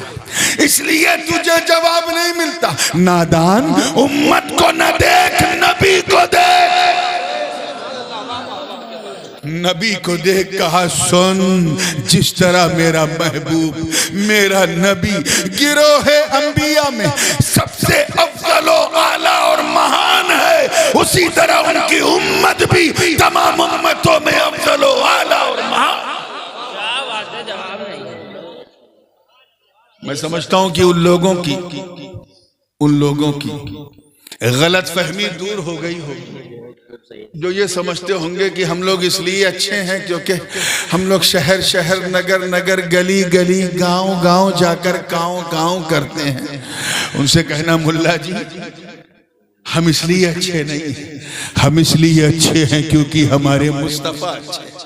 اس لیے تجھے جواب نہیں ملتا. نادان, امت کو نہ دیکھ, نبی کو دیکھ. نبی کو دیکھ کہا سن, جس طرح میرا محبوب میرا نبی گروہ انبیاء میں سب سے افضل و اعلیٰ اور مہان ہے, اسی طرح ان کی امت بھی تمام امتوں میں افضل و اعلیٰ اور مہان. میں سمجھتا ہوں کہ ان لوگوں کی غلط فہمی دور ہو گئی ہوگی جو یہ سمجھتے ہوں گے کہ ہم لوگ اس لیے اچھے ہیں کیونکہ ہم لوگ شہر شہر, نگر نگر, گلی گلی, گاؤں گاؤں جا کر کاؤں کاؤں کرتے ہیں. ان سے کہنا ملا جی ہم اس لیے اچھے نہیں ہیں, ہم اس لیے اچھے ہیں کیونکہ ہمارے مصطفیٰ اچھے ہیں.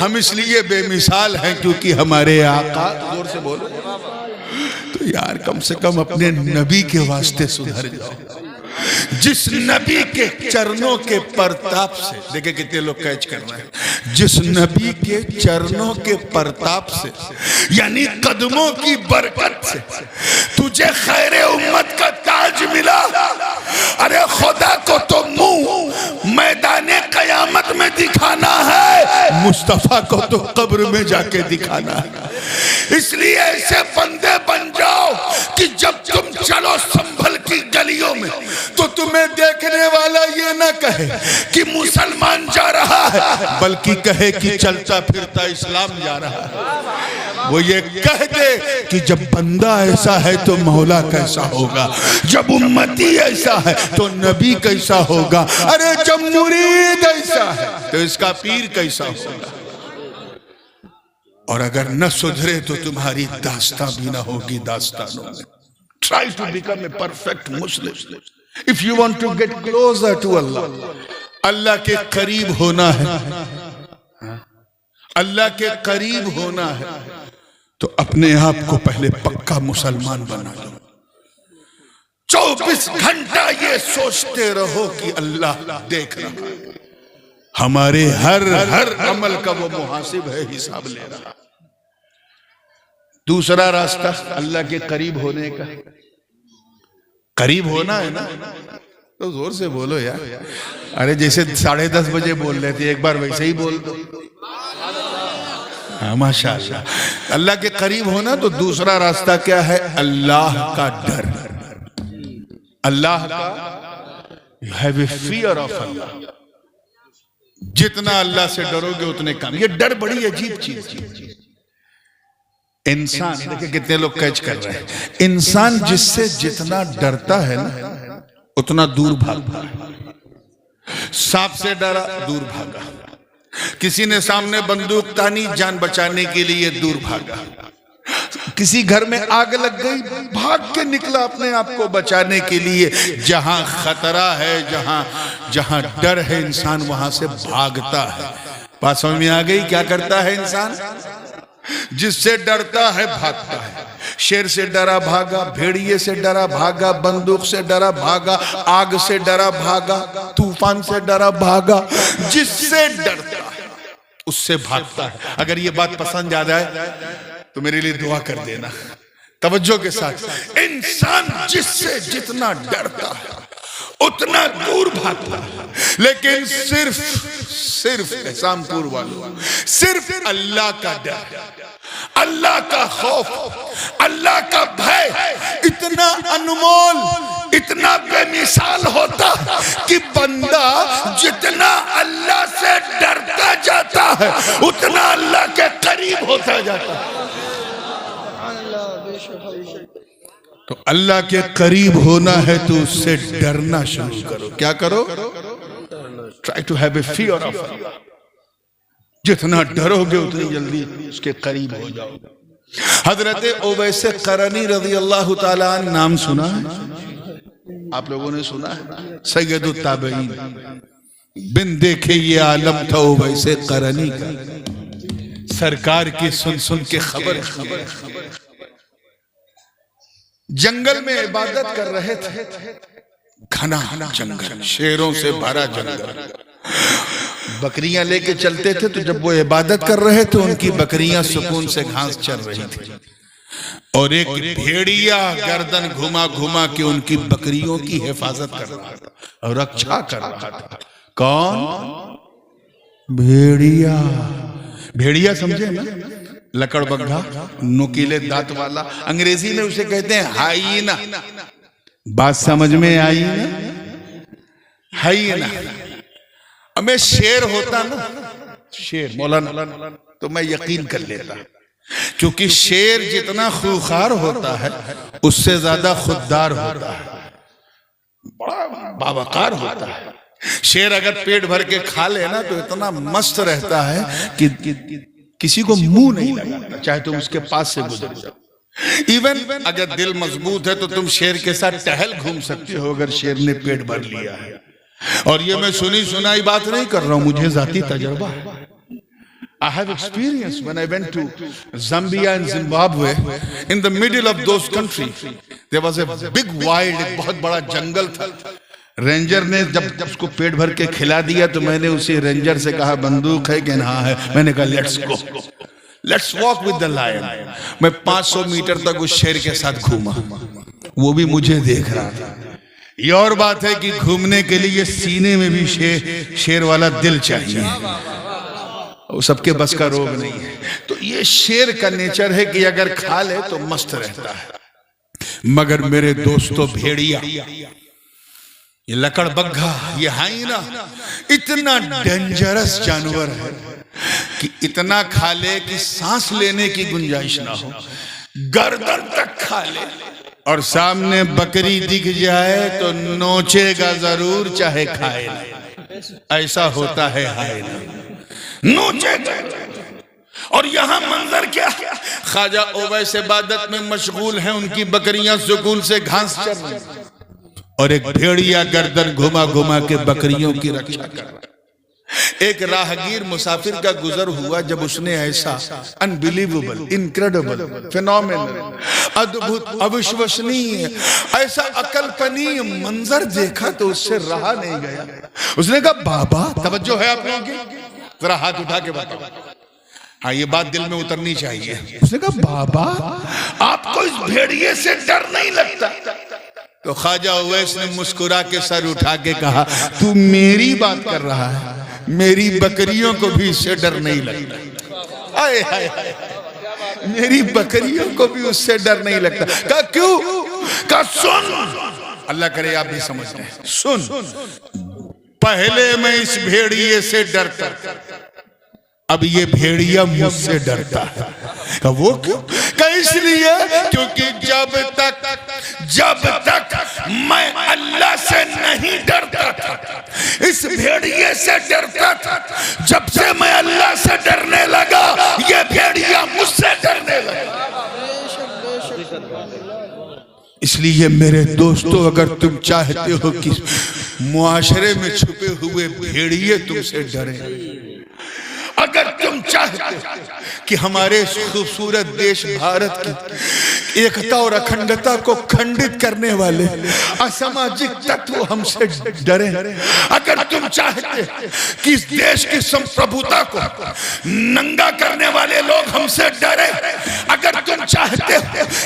ہم اس لیے بے مثال ہیں کیونکہ ہمارے آقا, زور سے بولو, تو یار کم سے کم اپنے نبی کے واسطے سدھر جاؤ. جس نبی کے چرنوں کے پرتاپ سے، دیکھیں کتنے لوگ کیچ کر رہے ہیں، جس نبی کے چرنوں کے پرتاپ سے یعنی قدموں کی برکت سے تجھے خیر امت کا تاج ملا. ارے خدا کو تو منہ میدان قیامت میں دکھانا ہے، مصطفیٰ کو تو قبر میں جا کے دکھانا ہے. اس لیے ایسے بندے بن جاؤ کہ جب تم چلو سنبھل کی گلیوں میں تو تمہیں دیکھنے والا یہ نہ کہے کہ مسلمان جا رہا ہے، بلکہ کہے کہ چلتا پھرتا اسلام جا رہا ہے. وہ یہ کہہ دے کہ جب بندہ ایسا ہے تو مولا کیسا ہوگا، جب امتی ایسا ہے تو نبی کیسا ہوگا، ارے جب مرید ایسا ہے تو اس کا پیر کیسا ہوگا. اور اگر نہ سدھرے تو تمہاری داستان بھی نہ ہوگی داستانوں میں. Try to become a perfect Muslim. If you want to get closer to Allah, اللہ کے قریب ہونا ہے، اللہ کے قریب ہونا ہے تو اپنے آپ کو پہلے پکا مسلمان بنا لو. 24 گھنٹہ یہ سوچتے رہو کہ اللہ دیکھ رہا ہے، ہمارے ہر عمل کا وہ محاسب ہے، حساب لے رہا. دوسرا راستہ اللہ کے قریب ہونے کا، قریب ہونا ہے نا تو زور سے بولو یار. ارے جیسے 10:30 بجے بول رہے تھے، ایک بار ویسے ہی بول دو. ماشاءاللہ. اللہ کے قریب ہونا تو دوسرا راستہ کیا ہے؟ اللہ کا ڈر. اللہ کا you have a fear of اللہ. جتنا اللہ سے ڈرو گے اتنے کام. یہ ڈر بڑی عجیب چیز. انسان دیکھیں کتنے لوگ کیچ کر رہے ہیں، انسان جس سے جتنا ڈرتا ہے نا اتنا دور بھاگتا ہے. سانپ سے ڈرا دور بھاگا، کسی نے سامنے بندوق تانی جان بچانے کے لیے دور بھاگا، کسی گھر میں آگ لگ گئی بھاگ کے نکلا اپنے آپ کو بچانے کے لیے. جہاں خطرہ ہے، جہاں ڈر ہے، انسان وہاں سے بھاگتا ہے. بات سمجھ میں آ گئی؟ کیا کرتا ہے انسان؟ جس سے ڈرتا ہے بھاگتا ہے. شیر سے ڈرا بھاگا، بھیڑیے سے ڈرا بھاگا، بندوق سے ڈرا بھاگا، آگ سے ڈرا بھاگا، طوفان سے ڈرا بھاگا. جس سے ڈرتا ہے اس سے بھاگتا ہے. اگر یہ بات پسند آ جائے تو میرے لیے دعا کر دینا توجہ کے ساتھ. انسان جس سے جتنا ڈرتا ہے اتنا دور بھاگتا ہے. لیکن صرف شامپور والوں صرف اللہ کا ڈر، اللہ کا خوف، اللہ کا بھے اتنا انمول، اتنا بے مثال ہوتا کہ بندہ جتنا اللہ سے ڈرتا جاتا ہے اتنا اللہ کے قریب ہوتا جاتا ہے. تو اللہ کے قریب ہونا ہے تو اس سے ڈرنا شروع کرو. کیا کرو؟ Try to have a fear of Allah. جتنا ڈرو گے اتنی جلدی اس کے قریب ہو جاؤ. حضرت اویس قرنی رضی اللہ تعالیٰ عنہ نام سنا ہے؟ آپ لوگوں نے سنا ہے؟ سید التابعین. بن دیکھے یہ عالم تھا اویس قرنی کا، سرکار کی سن کے خبر جنگل میں عبادت کر رہے تھے. گھنا جنگل، شیروں سے بھرا جنگل. بکریاں لے کے چلتے تھے تو جب وہ عبادت کر رہے تھے ان کی بکریاں سکون سے گھاس چر رہی تھی. اور ایک بھیڑیا گردن گھما کے ان کی بکریوں کی حفاظت کر رہا تھا اور رکشا کر رہا تھا. کون؟ بھیڑیا. بھیڑیا سمجھے نا؟ لکڑ بگھا، نوکیلے دانت والا. انگریزی میں اسے کہتے ہیں ہائینا. بات سمجھ میں آئی نا؟ ہائینا. میں شیر ہوتا نا، شیر مولانا، تو میں یقین کر لیتا، کیونکہ شیر جتنا خوخار ہوتا ہے اس سے زیادہ خوددار ہوتا ہے، بڑا باوقار ہوتا ہے. شیر اگر پیٹ بھر کے کھا لینا تو اتنا مست رہتا ہے کہ کسی کو منہ نہیں لگاتا چاہے تم اس کے پاس سے گزر جاؤ. ایون اگر دل مضبوط ہے تو تم شیر کے ساتھ ٹہل گھوم سکتے ہو اگر شیر نے پیٹ بھر لیا ہے. اور یہ میں سنی سنائی بات نہیں کر رہا ہوں، مجھے ذاتی تجربہ. I have experienced when I went to Zambia and Zimbabwe. In the middle of those countries, there was a big wild, ایک بہت بڑا جنگل تھا. رینجر نے جب اس کو پیٹ بھر کے کھلا دیا تو میں نے اسی رینجر سے کہا بندوق ہے کہ نہ ہے؟ میں نے کہا let's go, let's walk with the line. میں 500 میٹر تک اس شیر کے ساتھ گھوما، وہ بھی مجھے دیکھ رہا تھا۔ یہ اور بات ہے کہ گھومنے کے لیے سینے میں بھی شیر والا دل چاہیے، وہ سب کے بس کا روگ نہیں ہے۔ تو یہ شیر کا نیچر ہے کہ اگر کھا لے تو مست رہتا ہے۔ مگر میرے دوستو بھیڑیا، یہ لکڑ بگھا، یہ ہائینا اتنا ڈینجرس جانور ہے کہ اتنا کھا لے کہ سانس لینے کی گنجائش نہ ہو، گردن تک کھا لے، اور سامنے بکری دکھ جائے تو نوچے گا ضرور چاہے کھائے نہ۔ ایسا ہوتا ہے ہائینا، نوچے گا۔ اور یہاں منظر کیا؟ خواجہ اویس عبادت میں مشغول ہیں، ان کی بکریاں سکون سے گھاس چر رہی ہیں، اور ایک بھیڑیا گردن گھما گھما کے بکریوں کی رکشا کر رہا ہے۔ ایک راہگیر مسافر کا گزر ہوا، جب اس نے ایسا انبیلیویبل، انکریڈیبل، فینومینل، ادبھت، اوشوشنیہ، ایسا عقل پنی منظر دیکھا تو اس سے رہا نہیں گیا۔ اس نے کہا بابا، توجہ ہے آپ لوگوں کی؟ ذرا ہاتھ اٹھا کے بتاؤ، ہاں یہ بات دل میں اترنی چاہیے۔ اس نے کہا بابا، آپ کو اس بھیڑیے سے ڈر نہیں لگتا؟ تو خواجہ اویس نے مسکرا کے سر اٹھا کے کہا تو میری بات کر رہا ہے، میری بکریوں کو بھی اس سے ڈر نہیں لگتا۔ آئے آئے آئے، میری بکریوں کو بھی اس سے ڈر نہیں لگتا۔ کہا کیوں؟ کہا سن، اللہ کرے آپ بھی سمجھتے ہیں، سن، پہلے میں اس بھیڑیے سے ڈرتا، اب یہ بھیڑیا مجھ سے ڈرتا ہے۔ کہا وہ کیوں؟ کہا اس لیے کیونکہ جب تک میں اللہ سے نہیں ڈرتا تھا، اس بھیڑیے سے ڈرتا تھا، جب سے میں اللہ سے ڈرنے لگا یہ بھیڑیا مجھ سے ڈرنے لگا۔ اس لیے میرے دوستو، اگر تم چاہتے ہو کہ معاشرے میں چھپے ہوئے بھیڑیے تم سے ڈریں، اگر تم چاہتے کہ ہمارے خوبصورت دیش بھارت کی ایکتا اور اکھنڈتا کو کھنڈت کرنے والے اساماجک تتو ہم سے ڈریں، اگر تم چاہتے کہ اس دیش کی سمپربھوتا کو ننگا کرنے والے لوگ ہم سے ڈریں، اگر تم چاہتے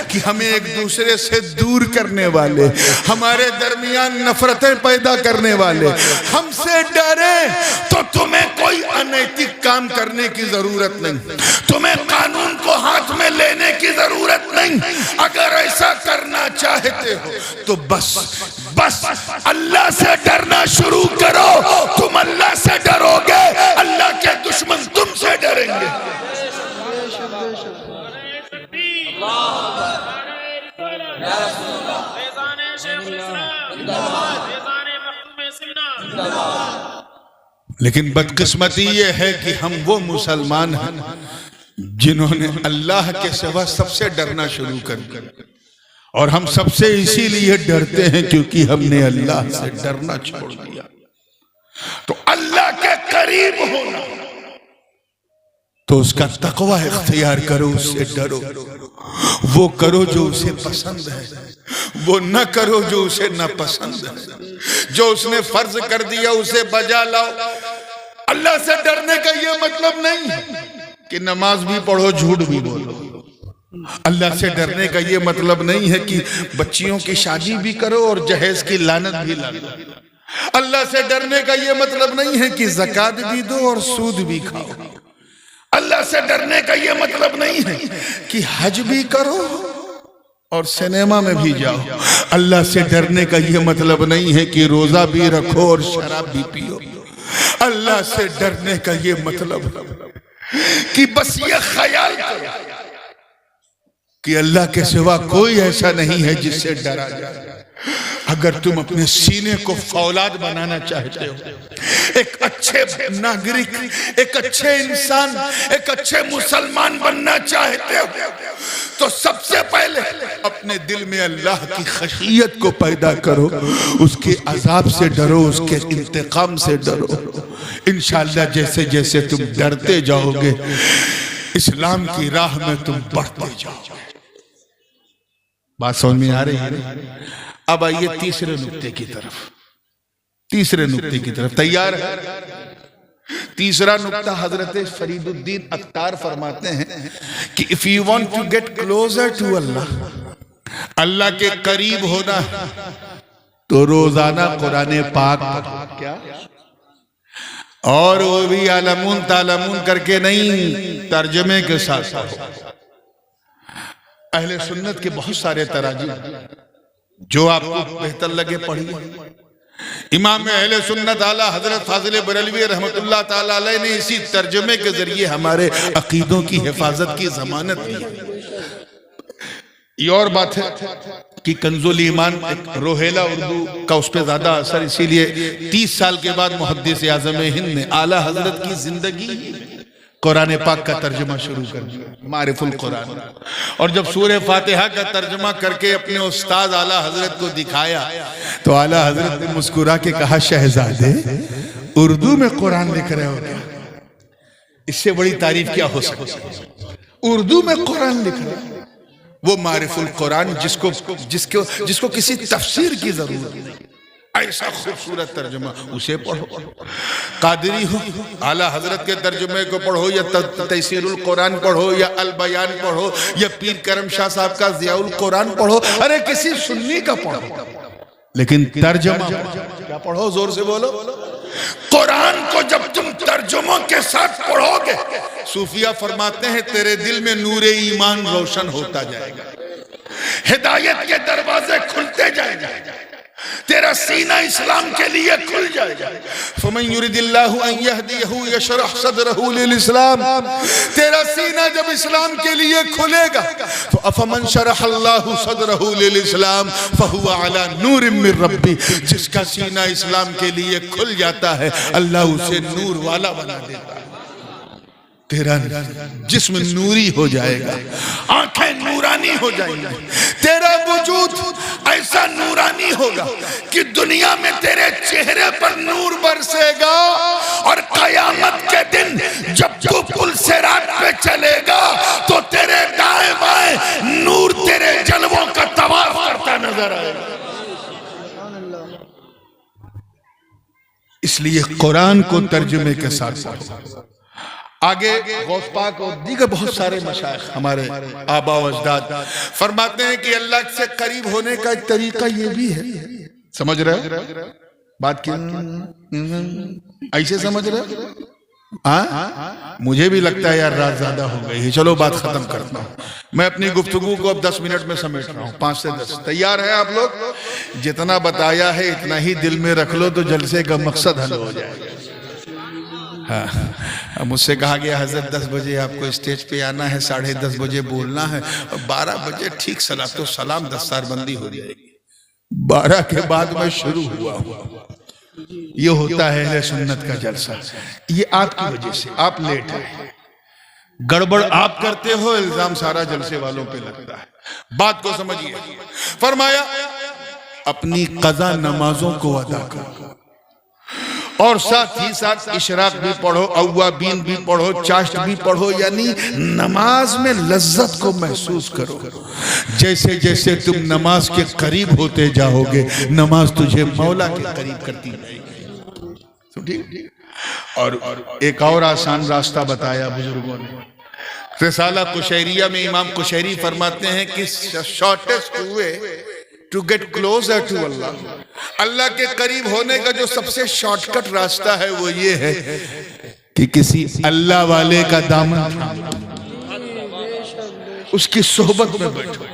کہ ہمیں ایک دوسرے سے دور کرنے والے، ہمارے درمیان نفرتیں پیدا کرنے والے ہم سے ڈریں، تو تمہیں کوئی انیتک کام کرنے کی ضرورت نہیں، تمہیں قانون کو ہاتھ میں لینے کی ضرورت نہیں۔ اگر ایسا کرنا چاہتے ہو تو بس اللہ سے ڈرنا شروع کرو، تم اللہ سے ڈرو گے، اللہ کے دشمن تم سے ڈریں گے۔ لیکن بدقسمتی یہ ہے کہ ہم وہ مسلمان ہیں جنہوں نے اللہ کے سوا سب سے ڈرنا شروع کر دیا، اور ہم سب سے اسی لیے ڈرتے ہیں کیونکہ ہم نے اللہ سے ڈرنا چھوڑ دیا۔ تو اللہ کے قریب ہونا، تو اس کا تقوی اختیار کرو، اس سے ڈرو، وہ کرو جو اسے پسند ہے، وہ نہ کرو جو اسے ناپسند ہے، جو اس نے فرض کر دیا اسے بجا لاؤ۔ اللہ سے ڈرنے کا یہ مطلب نہیں ہے کہ نماز بھی پڑھو، جھوٹ بھی بولو۔ اللہ سے ڈرنے کا یہ مطلب نہیں ہے کہ بچیوں کی شادی بھی کرو اور جہیز کی لعنت بھی لگاؤ۔ اللہ سے ڈرنے کا یہ مطلب نہیں ہے کہ زکوٰۃ بھی دو اور سود بھی کھاؤ۔ اللہ سے ڈرنے کا یہ مطلب نہیں ہے کہ حج بھی کرو اور سینما میں بھی جاؤ۔ اللہ سے ڈرنے کا یہ مطلب نہیں ہے کہ روزہ بھی رکھو اور شراب بھی پیو۔ اللہ سے ڈرنے کا یہ مطلب کہ بس یہ خیال کرو کہ اللہ کے سوا کوئی ایسا نہیں ہے جس سے ڈرا جائے۔ اگر تم اپنے سینے کو فولاد بنانا چاہتے ہو، ایک اچھے ناگرک، ایک اچھے انسان، ایک اچھے مسلمان بننا چاہتے ہو، تو سب سے پہلے اپنے دل میں اللہ کی خشیت کو پیدا کرو، اس کے عذاب سے ڈرو، اس کے انتقام سے ڈرو۔ انشاءاللہ جیسے جیسے تم ڈرتے جاؤ گے، اسلام کی راہ میں تم بڑھتے جاؤ گے۔ بات سمجھ میں آ رہی ہے؟ اب آئیے تیسرے نکتے کی طرف۔ تیسرے نقطے کی طرف تیار ہے؟ تیسرا نقطہ حضرت فرید الدین عطار فرماتے ہیں کہ if you want to get closer to Allah، اللہ کے قریب ہونا تو روزانہ قرآن پاک کیا، اور وہ بھی علمون تعلمون کر کے نہیں، ترجمے کے ساتھ ساتھ۔ اہل سنت کے بہت سارے تراجم جو آپ کو بہتر لگے پڑھیے۔ امام اہل سنت اعلیٰ حضرت فاضل بریلوی رحمت اللہ تعالیٰ علیہ نے اسی ترجمے کے ذریعے ہمارے عقیدوں کی حفاظت کی ضمانت دی۔ یہ اور بات ہے کہ کنز الایمان ایک روحیلہ اردو کا اس پہ زیادہ اثر، اسی لیے 30 سال کے بعد محدث اعظم ہند نے اعلیٰ حضرت کی زندگی قرآن پاک کا ترجمہ شروع کر دیا، معرف القرآن۔ اور جب سورہ فاتحہ کا ترجمہ کر کے اپنے استاد اعلیٰ حضرت کو دکھایا تو اعلیٰ حضرت نے مسکرا کے کہا شہزادے اردو میں قرآن لکھ رہے ہو کیا؟ اس سے بڑی تعریف کیا ہو سکتی ہے؟ اردو میں قرآن لکھ رہے ہو، وہ معرف القرآن جس کو کسی تفسیر کی ضرورت نہیں، ایسا خوبصورت ترجمہ، اسے پڑھو۔ قادری ہو اعلیٰ حضرت کے ترجمے کو پڑھو، یا تیسیر القرآن پڑھو، یا البیان پڑھو، یا پیر کرم شاہ صاحب کا ضیاء القرآن پڑھو، ارے کسی سنی کا پڑھو، لیکن ترجمہ کیا پڑھو؟ زور سے بولو۔ قرآن کو جب تم ترجموں کے ساتھ پڑھو گے، صوفیہ فرماتے ہیں تیرے دل میں نور ایمان روشن ہوتا جائے گا، ہدایت کے دروازے کھلتے جائیں گے، تیرا سینہ اسلام کے لیے کھل جائے گا۔ فَمَن يُرِدِ اللَّهُ أَن يَهْدِيَهُ يَشْرَحْ صَدْرَهُ لِلْإِسْلَامِ، تیرا سینہ جب اسلام کے لیے کھلے گا، فَأَفَمَنْ شَرَحَ اللَّهُ صَدْرَهُ لِلْإِسْلَامِ فَهُوَ عَلَى نُورٍ مِّن رَبِّهِ، جس کا سینہ اسلام کے لیے کھل جاتا ہے اللہ اسے نور والا بنا دیتا ہے، تیرا جسم نوری ہو جائے گا، آنکھیں نورانی ہو جائیں گی، تیرا وجود ایسا نورانی ہوگا کہ دنیا میں تیرے چہرے پر نور برسے گا، اور قیامت کے دن جب تو پل صراط پہ چلے گا تو تیرے دائیں بائیں نور تیرے جلووں کا طواف کرتا نظر آئے گا۔ اس لیے قرآن کو ترجمے کے ساتھ پڑھو۔ آگے غوث پاک اور دیگر بہت سارے مشائخ ہمارے آبا و اجداد فرماتے ہیں کہ اللہ سے قریب ہونے کا ایک طریقہ یہ بھی ہے، سمجھ رہے بات کی؟ ایسے سمجھ رہے؟ مجھے بھی لگتا ہے یار رات زیادہ ہو گئی ہے، چلو بات ختم کرتا ہوں۔ میں اپنی گفتگو کو اب 10 منٹ میں سمیٹ رہا ہوں، 5 سے 10۔ تیار ہیں آپ لوگ؟ جتنا بتایا ہے اتنا ہی دل میں رکھ لو تو جلسے کا مقصد حل ہو جائے گا۔ مجھ سے کہا گیا حضرت 10 بجے آپ کو اسٹیج پہ آنا ہے، 10:30 بجے بولنا ہے، اور 12 بجے ٹھیک صلاۃ و سلام دستار بندی ہو جائے گی، 12 کے بعد میں شروع ہوا ہوں۔ یہ ہوتا ہے اہل سنت کا جلسہ، یہ آپ کی وجہ سے، آپ لیٹ ہیں، گڑبڑ آپ کرتے ہو، الزام سارا جلسے والوں پہ لگتا ہے۔ بات کو سمجھیے، فرمایا اپنی قضا نمازوں کو ادا کرو، اور ساتھ ہی ساتھ اشراق بھی پڑھو، اوابین بھی پڑھو، چاشت بھی پڑھو، یعنی نماز میں لذت کو محسوس کرو۔ جیسے جیسے تم نماز کے قریب ہوتے جاؤ گے نماز تجھے مولا کے قریب کرتی جائے گی۔ اور ایک اور آسان راستہ بتایا بزرگوں نے، رسالہ قشیریہ میں امام قشیری فرماتے ہیں کہ shortest way to get closer to Allah، اللہ کے قریب ہونے کا جو سب سے شارٹ کٹ راستہ ہے وہ یہ ہے کہ کسی اللہ والے کا دامن اس کی صحبت میں بیٹھو،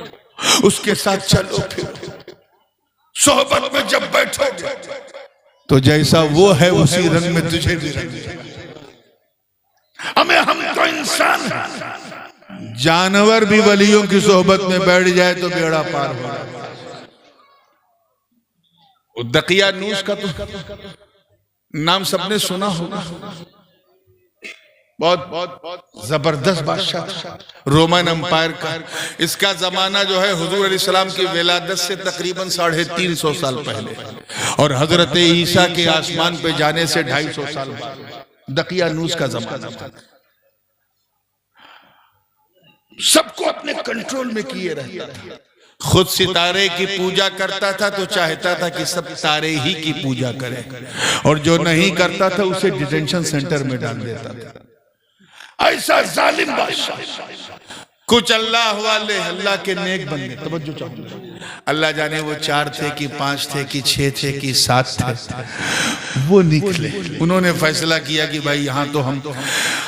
اس کے ساتھ چلو پھرو۔ صحبت میں جب بیٹھو تو جیسا وہ ہے اسی رنگ میں تجھے بھی رنگ ہے۔ ہم تو انسان ہیں، جانور بھی ولیوں کی صحبت میں بیٹھ جائے تو بیڑا پار ہو جائے۔ دقیہ نوس کا تو نام سب نے سنا ہوگا، بہت زبردست بادشاہ تھا رومن امپائر کا۔ اس کا زمانہ جو ہے حضور علیہ السلام کی ولادت سے تقریباً 350 سال پہلے، اور حضرت عیسیٰ کے آسمان پہ جانے سے 250 سال بعد دقیہ نوس کا زمانہ تھا۔ سب کو اپنے کنٹرول میں کیے رہتا تھا، خود ستارے کی پوجا کرتا تھا تو چاہتا تھا کہ سب تارے ہی کی پوجا کریں، اور جو نہیں کرتا تھا اسے ڈیٹینشن سینٹر میں ڈال دیتا تھا۔ ایسا ظالم بادشاہ۔ کچھ اللہ والے، اللہ کے نیک بندے، توجہ چاہوں، اللہ جانے وہ 4 تھے کہ 5 تھے کہ 6 تھے کہ 7 تھے، وہ نکلے۔ انہوں نے فیصلہ کیا کہ بھائی یہاں تو ہم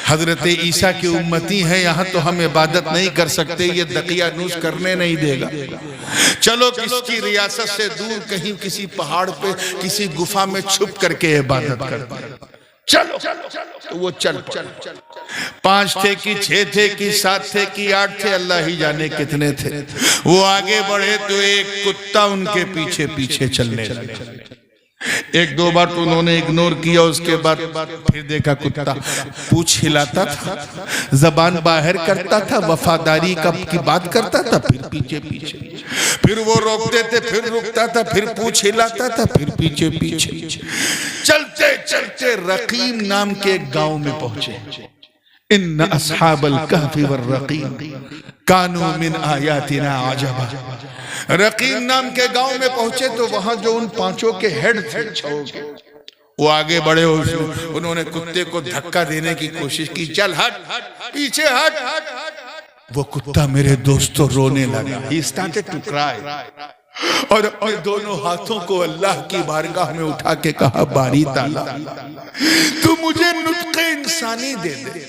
حضرت عیسیٰ کی امتی ہیں، یہاں تو ہم عبادت نہیں کر سکتے، یہ دقیانوس کرنے نہیں دے گا، چلو کس کی ریاست سے دور کہیں کسی پہاڑ پہ کسی گفا میں چھپ کر کے عبادت کرتے ہیں، چلو۔ تو وہ چل پڑے۔ 5 تھے کہ 6 تھے کہ 7 تھے کہ 8 تھے، اللہ ہی جانے کتنے تھے۔ وہ آگے بڑھے تو ایک کتا ان کے پیچھے پیچھے چلنے لگا۔ 1-2 بار تو انہوں نے اگنور کیا، اس کے بعد پھر دیکھا کتا پوچھ ہلاتا تھا، زبان باہر کرتا تھا، وفاداری کی بات کرتا تھا، پھر پیچھے پیچھے، پھر وہ روکتے تھے، پھر رکتا تھا، پھر پوچھ ہلاتا تھا، پھر پیچھے پیچھے، چلتے چلتے رقیم نام کے ایک گاؤں میں پہنچے۔ ان اصحاب الکہف والرقیم کانوا من آیاتنا عجبا۔ رقیم نام کے گاؤں میں پہنچے تو وہاں جو ان 5 کے ہیڈ تھے، وہ آگے بڑھے، انہوں نے کتے کو دھکا دینے کی کوشش کی، چل ہٹ، پیچھے ہٹ۔ وہ کتا میرے دوستو رونے لگا، he started to cry، اور اپنے دونوں ہاتھوں کو اللہ کی بارگاہ میں اٹھا کے کہا، باری تعالیٰ تو مجھے نطق انسانی دے دے،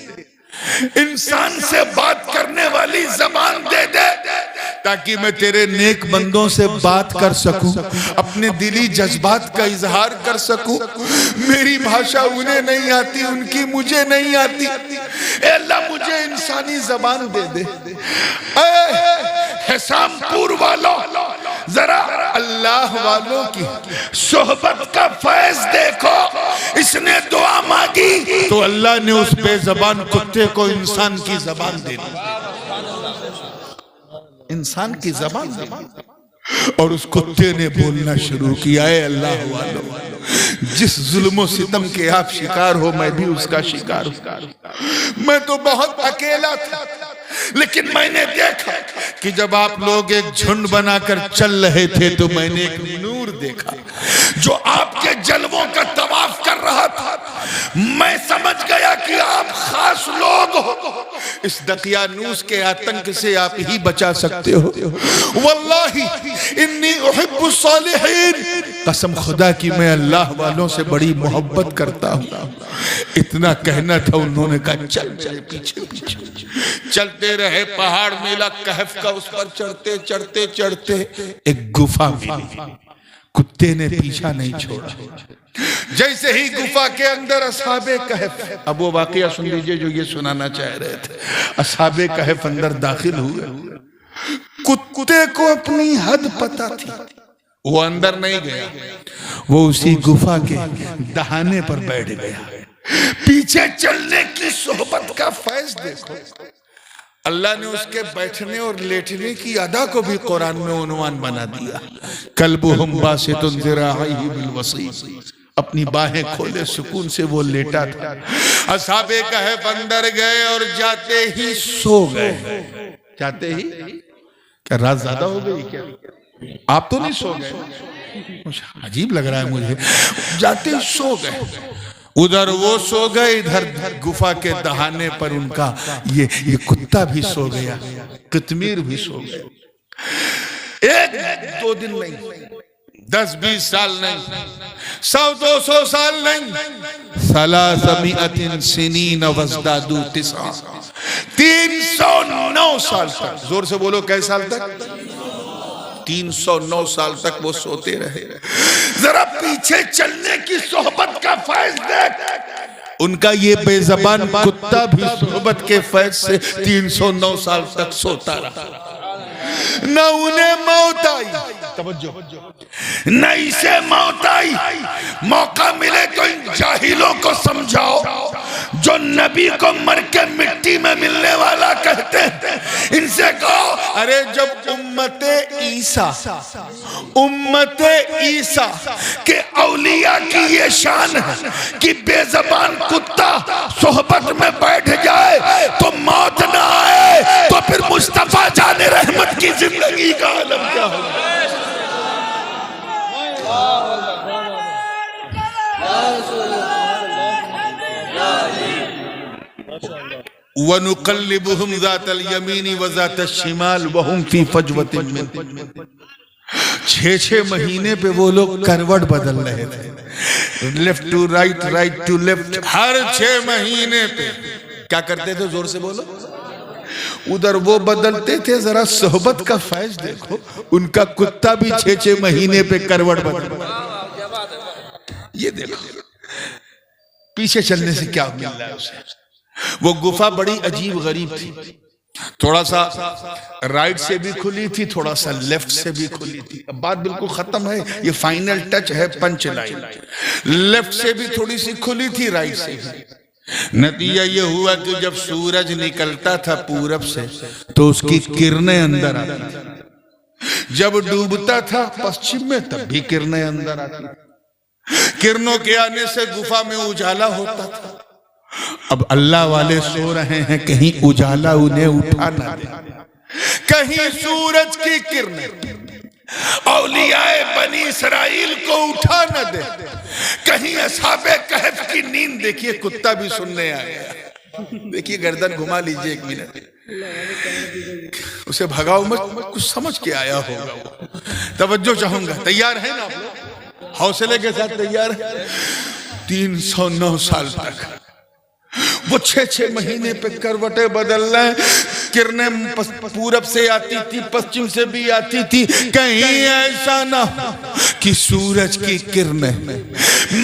انسان سے بات کرنے والی زبان دے دے، تاکہ میں تیرے نیک بندوں سے بات کر سکوں، اپنے دلی جذبات کا اظہار کر سکوں۔ میری بھاشا انہیں نہیں آتی، ان کی مجھے نہیں آتی، اے اللہ مجھے انسانی زبان دے دے۔ اے حسام پور والوں، ذرا اللہ والوں کی صحبت کا فیض دیکھو۔ اس نے دعا مانگی تو اللہ نے اس بے زبان کتے کو انسان کی زبان دے دی، انسان کی زبان دے دی، اور اس کتے نے بولنا شروع کیا، اے اللہ والوں، جس ظلم و ستم کے آپ شکار ہو میں بھی اس کا شکار ہوں۔ میں تو بہت اکیلا تھا، لیکن میں نے دیکھا کہ جب آپ لوگ ایک جھنڈ بنا کر چل رہے تھے تو میں نے ایک نور دیکھا جو آپ کے جلووں کا طواف کر رہا تھا۔ میں سمجھ گیا کہ آپ خاص لوگ ہو، اس دقیانوس کے آتنک سے آپ ہی بچا سکتے ہو۔ واللہ انی احب الصالحین، قسم خدا کی میں اللہ والوں سے بڑی محبت کرتا ہوں۔ اتنا کہنا تھا، انہوں نے کہا چل چل پیچھے پیچھے، چلتے رہے۔ پہاڑ ملا کہف کا، اس پر چڑھتے چڑھتے چڑھتے ایک گفا ملی، کتے نے پیچھا نہیں چھوڑا۔ جیسے ہی گفا کے اندر اصحاب کہف، اب وہ واقعہ سن لیجئے جو یہ سنانا چاہ رہے تھے۔ اصحاب کہف اندر داخل ہوئے، کتے کو اپنی حد پتہ تھی، وہ اندر نہیں گیا، وہ اسی گفا کے دہانے پر بیٹھ گیا۔ پیچھے چلنے کی صحبت کا فیض دیکھو۔ اللہ نے اس کے بیٹھنے اور لیٹنے کی ادا کو بھی قرآن میں عنوان بنا دیا، کلبہم باسط ذراعیہ بالوصید، اپنی باہیں کھولے سکون سے وہ لیٹا تھا۔ اصحاب کہف اندر گئے اور جاتے ہی سو گئے۔ جاتے ہی کیا رات زیادہ ہو گئی کیا؟ آپ تو نہیں سو گئے؟ عجیب لگ رہا ہے مجھے۔ جاتے ہی سو گئے، ادھر وہ سو گئے، ادھر گفا کے دہانے پر ان کا یہ کتا بھی سو گیا، قطمیر بھی سو گئے۔ 1-2 دن نہیں، 10-20 سال نہیں، 100-200 سال نہیں، 300 سنین وازدادوا 9، 309 سال تک، زور سے بولو کئی سال تک؟ 309 سال تک وہ سوتے رہے۔ ذرا پیچھے چلنے کی صحبت کا فیض دیکھ، ان کا یہ بے زبان کتا بھی صحبت کے فیض سے 309 سال تک سوتا رہا۔ نہ انہیں موت آئی، توجہ، نہ اسے موت آئی۔ موقع ملے تو ان جاہلوں کو سمجھاؤ جو نبی کو مر کے مٹی میں ملنے والا کہتے ہیں، ان سے کہو ارے جب امت عیسیٰ کہ اولیاء کی یہ شان ہے کہ بے زبان کتا صحبت میں بیٹھ جائے تو موت نہ آئے، تو پھر مصطفیٰ جان رحمت کی زندگی کا عالم کیا ہوگا؟ وَنُقَلِّبُهُمْ ذَاتَ الْيَمِينِ وَذَاتَ الشِّمَالِ وَهُمْ فِي فَجْوَةٍ مِّنْ 6 مہینے پہ وہ لوگ کروٹ بدل رہے تھے، left to right, right to left, ہر 6 مہینے پہ کیا کرتے تھے؟ زور سے بولو. ادھر وہ بدلتے تھے. ذرا صحبت کا فیض دیکھو، ان کا کتا بھی 6 مہینے پہ کروٹ بدل. یہ دیکھو پیچھے چلنے سے کیا مل رہا ہے اسے. وہ گفا بڑی عجیب غریب تھی، تھوڑا سا رائٹ سے بھی کھلی تھی، تھوڑا سا لیفٹ سے بھی کھلی تھی. اب بات بالکل ختم ہے، یہ فائنل ٹچ ہے، پنچ لائن. لیفٹ سے بھی تھوڑی سی کھلی تھی، رائٹ سے بھی. نتیجہ یہ ہوا کہ جب سورج نکلتا تھا پورب سے تو اس کی کرنیں اندر آتی تھی، جب ڈوبتا تھا پشچم میں تب بھی کرنیں اندر آتی تھی. کرنوں کے آنے سے گفا میں اجالا ہوتا تھا. اب اللہ والے سو رہے ہیں، کہیں اجالا انہیں اٹھا نہ دے، کہیں سورج کی کرنیں اولیاء بنی اسرائیل کو اٹھا نہ دے، کہیں اصحاب کہف کی نیند. دیکھیے کتا بھی سننے آیا. دیکھیے گردن گھما لیجئے 1 منٹ، اسے بھگاؤ مت، کچھ سمجھ کے آیا ہوگا. توجہ چاہوں گا. تیار ہیں نا آپ لوگ؟ حوصلے کے ساتھ تیار ہیں؟ 309 سال تک وہ 6 مہینے پہ کروٹیں بدل رہے ہیں. کرنیں پورب سے آتی تھی، پشچم سے بھی آتی تھی. کہیں ایسا نہ ہو کہ سورج کی کرنیں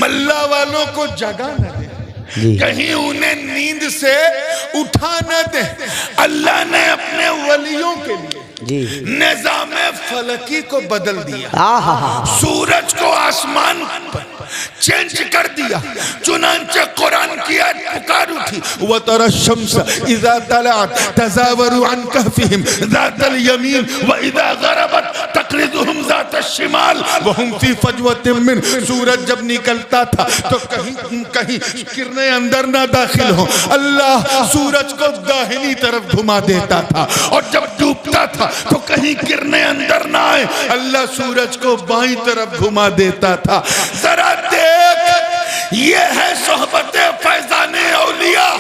ملا والوں کو جگا نہ دے، کہیں انہیں نیند سے اٹھا نہ دے. اللہ نے اپنے ولیوں کے لیے نظام فلکی کو بدل دیا، سورج کو آسمان پر چینج کر دیا. چنانچہ قرآن کی آیت پکار اٹھی وَتَرَى الشَّمْسَ إِذَا طَلَعَتْ تَزَاوَرُ عَنْ كَهْفِهِمْ ذَاتَ الْيَمِينِ وَإِذَا غَرَبَتْ تَقْرِضُهُمْ ذَاتَ الشِّمَالِ وَهُمْ فِي فَجْوَةٍ مِّنْ. سورج جب نکلتا تھا تو کہیں کرنیں اندر نہ داخل ہوں، اللہ سورج کو داہنی طرف گھما دیتا تھا. اور جب ڈوبتا تھا تو کہیں کرنیں اندر نہ آئے، اللہ سورج کو بائیں طرف گھما دیتا تھا. ذرا دیکھ، یہ ہے صحبت فیضان اولیاء.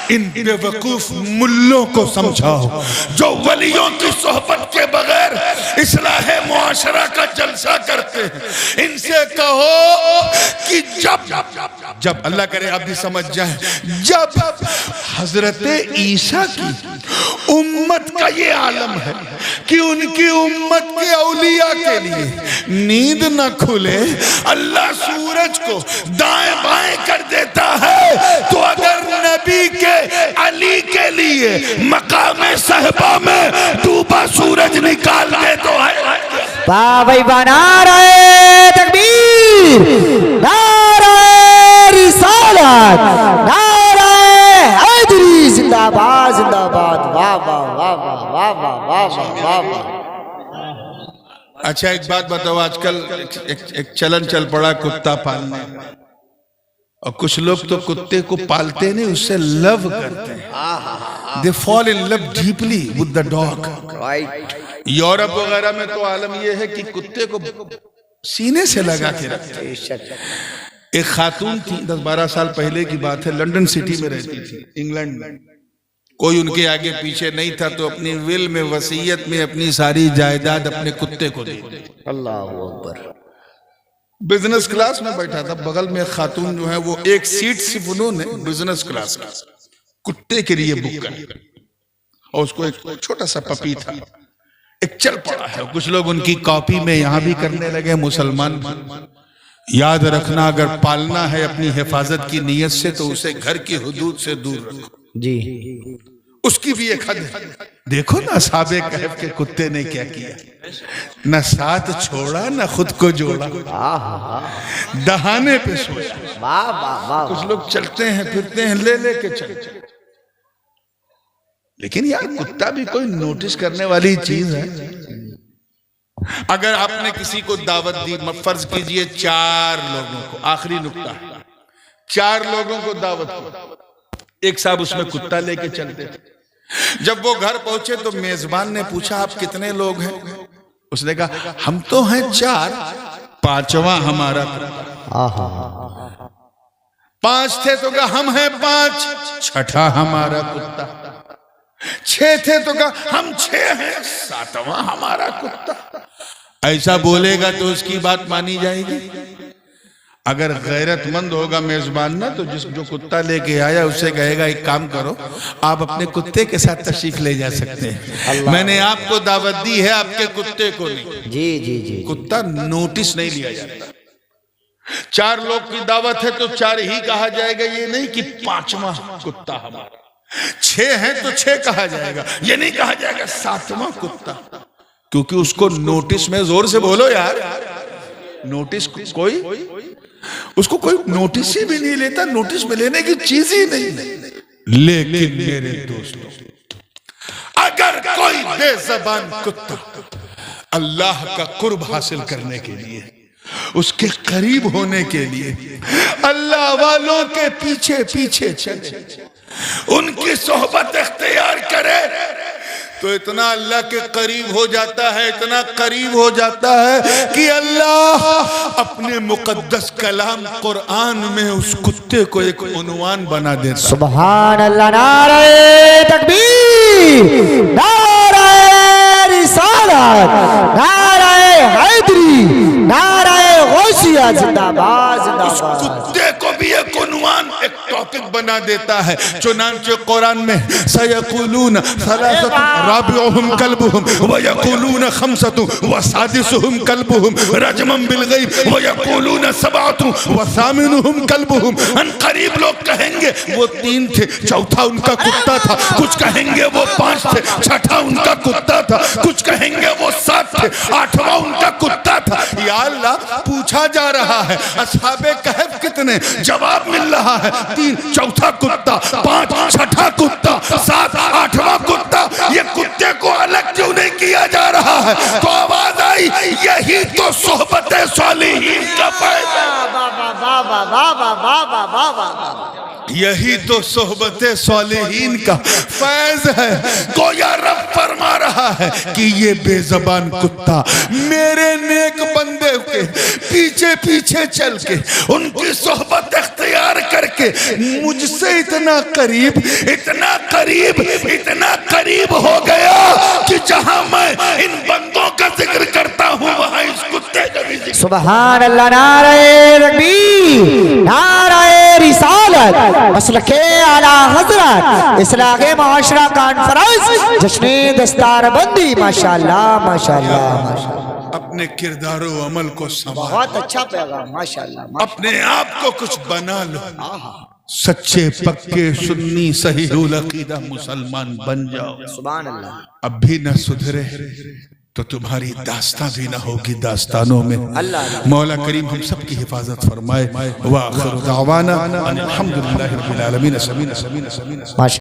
ان بے وقوف ملوں کو سمجھاؤ جو ولیوں کی صحبت کے بغیر اصلاح معاشرہ کا جلسہ کرتے ہیں. ان سے کہو کہ جب اللہ کرے آپ بھی سمجھ جائیں، جب حضرت عیسیٰ کی امت کا یہ عالم ہے کہ ان کی امت کے اولیاء کے لیے نیند نہ کھلے، اللہ سورج کو دائیں بائیں کر دیتا ہے، تو اگر نبی کے علی کے لیے مقام صحبہ میں ڈوبا سورج نکال دے تو ہے. بھائی نعرہ تکبیر، نعرہ رسالت، نعرہ حیدری زندہ باد زندہ باد. واہ واہ واہ واہ واہ واہ واہ واہ. اچھا ایک بات بتاؤ، آج کل ایک چلن چل پڑا کتا پالنے، اور کچھ لوگ تو کتے کو پالتے نہیں، اس سے لو کرتے ہیں. they fall in love deeply with the dog. Europe وغیرہ میں تو عالم یہ ہے کہ کتے کو سینے سے لگا کے رکھتے ہیں. ایک خاتون تھی، 10-12 سال پہلے کی بات ہے، لنڈن سٹی میں رہتی تھی، انگلینڈ میں. کوئی ان کے آگے پیچھے نہیں تھا تو اپنی ول میں وصیت میں اپنی ساری جائیداد اپنے کتے کو دی. اللہ اکبر. بزنس کلاس میں بیٹھا تھا، بغل میں خاتون جو ہے وہ ایک سیٹ صرف انہوں نے بزنس کلاس کا کتے کے لیے بک کر، اور اس کو ایک چھوٹا سا پپی تھا. ایک چل پڑا ہے، کچھ لوگ ان کی کاپی میں یہاں بھی کرنے لگے، مسلمان. یاد رکھنا اگر پالنا ہے اپنی حفاظت کی نیت سے تو اسے گھر کی حدود سے دور رکھو. جی اس کی بھی ایک حد ہے. دیکھو نا اصحاب کہف کے کتے نے کیا کیا، نہ ساتھ چھوڑا نہ خود کو جوڑا، دہانے پہ سویا. کچھ لوگ چلتے ہیں پھرتے ہیں لے لے کے چلتے، لیکن یار کتا بھی کوئی نوٹس کرنے والی چیز ہے. اگر آپ نے کسی کو دعوت دی، فرض کیجئے 4 لوگوں کو، آخری نکتہ، 4 لوگوں کو دعوت دی، ایک صاحب اس میں کتا لے کے چلتے تھے، جب وہ گھر پہنچے تو میزبان نے پوچھا آپ کتنے لوگ ہیں؟ اس نے کہا ہم تو ہیں 4، 5واں ہمارا کتا۔ 5 تھے تو کہا ہم ہیں 5، 6واں ہمارا کتا۔ 6 تھے تو کہا ہم 6 ہیں، 7واں ہمارا کتا۔ ایسا بولے گا تو اس کی بات مانی جائے گی؟ اگر غیرت مند ہوگا میزبان نا تو جو کتا لے کے آیا اس سے کہے گا ایک کام کرو، آپ اپنے کتے کے ساتھ تشریف لے جا سکتے ہیں، میں نے آپ کو دعوت دی ہے، آپ کے کتے کو نہیں۔ جی جی جی، کتا نوٹس نہیں لیا جاتا۔ 4 لوگ کی دعوت ہے تو 4 ہی کہا جائے گا، یہ نہیں کہ 5واں کتا ہمارا۔ 6 ہیں تو 6 کہا جائے گا، یہ نہیں کہا جائے گا 7واں کتا، کیونکہ اس کو نوٹس میں، زور سے بولو یار، نوٹس کوئی اس کو کوئی نوٹس ہی بھی نہیں لیتا، نوٹس میں لینے کی چیز ہی نہیں۔ لیکن میرے دوستوں، اگر کوئی بے زبان کتا اللہ کا قرب حاصل کرنے کے لیے، اس کے قریب ہونے کے لیے اللہ والوں کے پیچھے پیچھے چلے، ان کی صحبت اختیار کرے، تو اتنا اللہ کے قریب ہو جاتا ہے، اتنا قریب ہو جاتا ہے کہ اللہ اپنے مقدس کلام قرآن میں اس کتے کو ایک عنوان بنا دیتا ہے۔ سبحان اللہ، نعرہ تکبیر، نعرہ رسالت، نعرہ حیدری، نعرہ غوثیہ، زندہ باد زندہ اس باد۔ کتے کو بھی ایک عنوان، ایک ٹاپک بنا دیتا ہے، چنانچہ قرآن میں سَيَقُولُونَ ثَلَاثَةٌ رَابِعُهُمْ كَلْبُهُمْ وَيَقُولُونَ خَمْسَةٌ وَسَادِسُهُمْ كَلْبُهُمْ رَجْمًا بِالْغَيْبِ وَيَقُولُونَ سَبْعَةٌ وَثَامِنُهُمْ كَلْبُهُمْ، ان قریب لوگ کہیں گے وہ 3 تھے، چوتھا ان کا کتا تھا، کچھ کہیں گے وہ 5 تھے، چھٹا ان کا کتا تھا، کچھ کہیں گے وہ 7 تھے، 8واں ان کا کتا تھا۔ یا اللہ، پوچھا جا رہا ہے اصحاب کہف کتنے؟ جواب مل رہا ہے 3، چوتھا کتا، 5، چھٹا کتا، 7، 8واں کتا۔ یہ کتے کو الگ کیوں نہیں کیا جا رہا ہے؟ تو آواز آئی، یہی تو صحبت صالحین کا فائدہ ہے، یہی تو صحبت صالحین کا فیض ہے۔ گویا رب فرما رہا ہے کہ یہ بے زبان کتا میرے نیک بندے کے پیچھے پیچھے چل کے، ان کی صحبت اختیار کر کے مجھ سے اتنا قریب، اتنا قریب، اتنا قریب ہو گیا کہ جہاں میں ان بندوں کا ذکر کرتا ہوں وہاں اس کتے کا بھی ذکر۔ سبحان اللہ، نعرہ تکبیر، نعرہ رسالت، مسلک اعلیٰ حضرت، اصلاح معاشرہ کانفرنس، جشن دستار بندی، ماشاءاللہ ماشاءاللہ ماشاءاللہ۔ اپنے کردار و عمل کو سنبھال، بہت اچھا پیغام، ماشاءاللہ۔ اپنے آپ کو کچھ بنا لو، سچے پکے سنی صحیح العقیدہ مسلمان بن جاؤ۔ سبحان اللہ۔ اب بھی نہ سدھرے تو تمہاری داستان بھی نہ ہوگی داستانوں میں۔ مولا کریم ہم سب کی حفاظت فرمائے۔ وآخر دعوانا ان الحمدللہ رب العالمین۔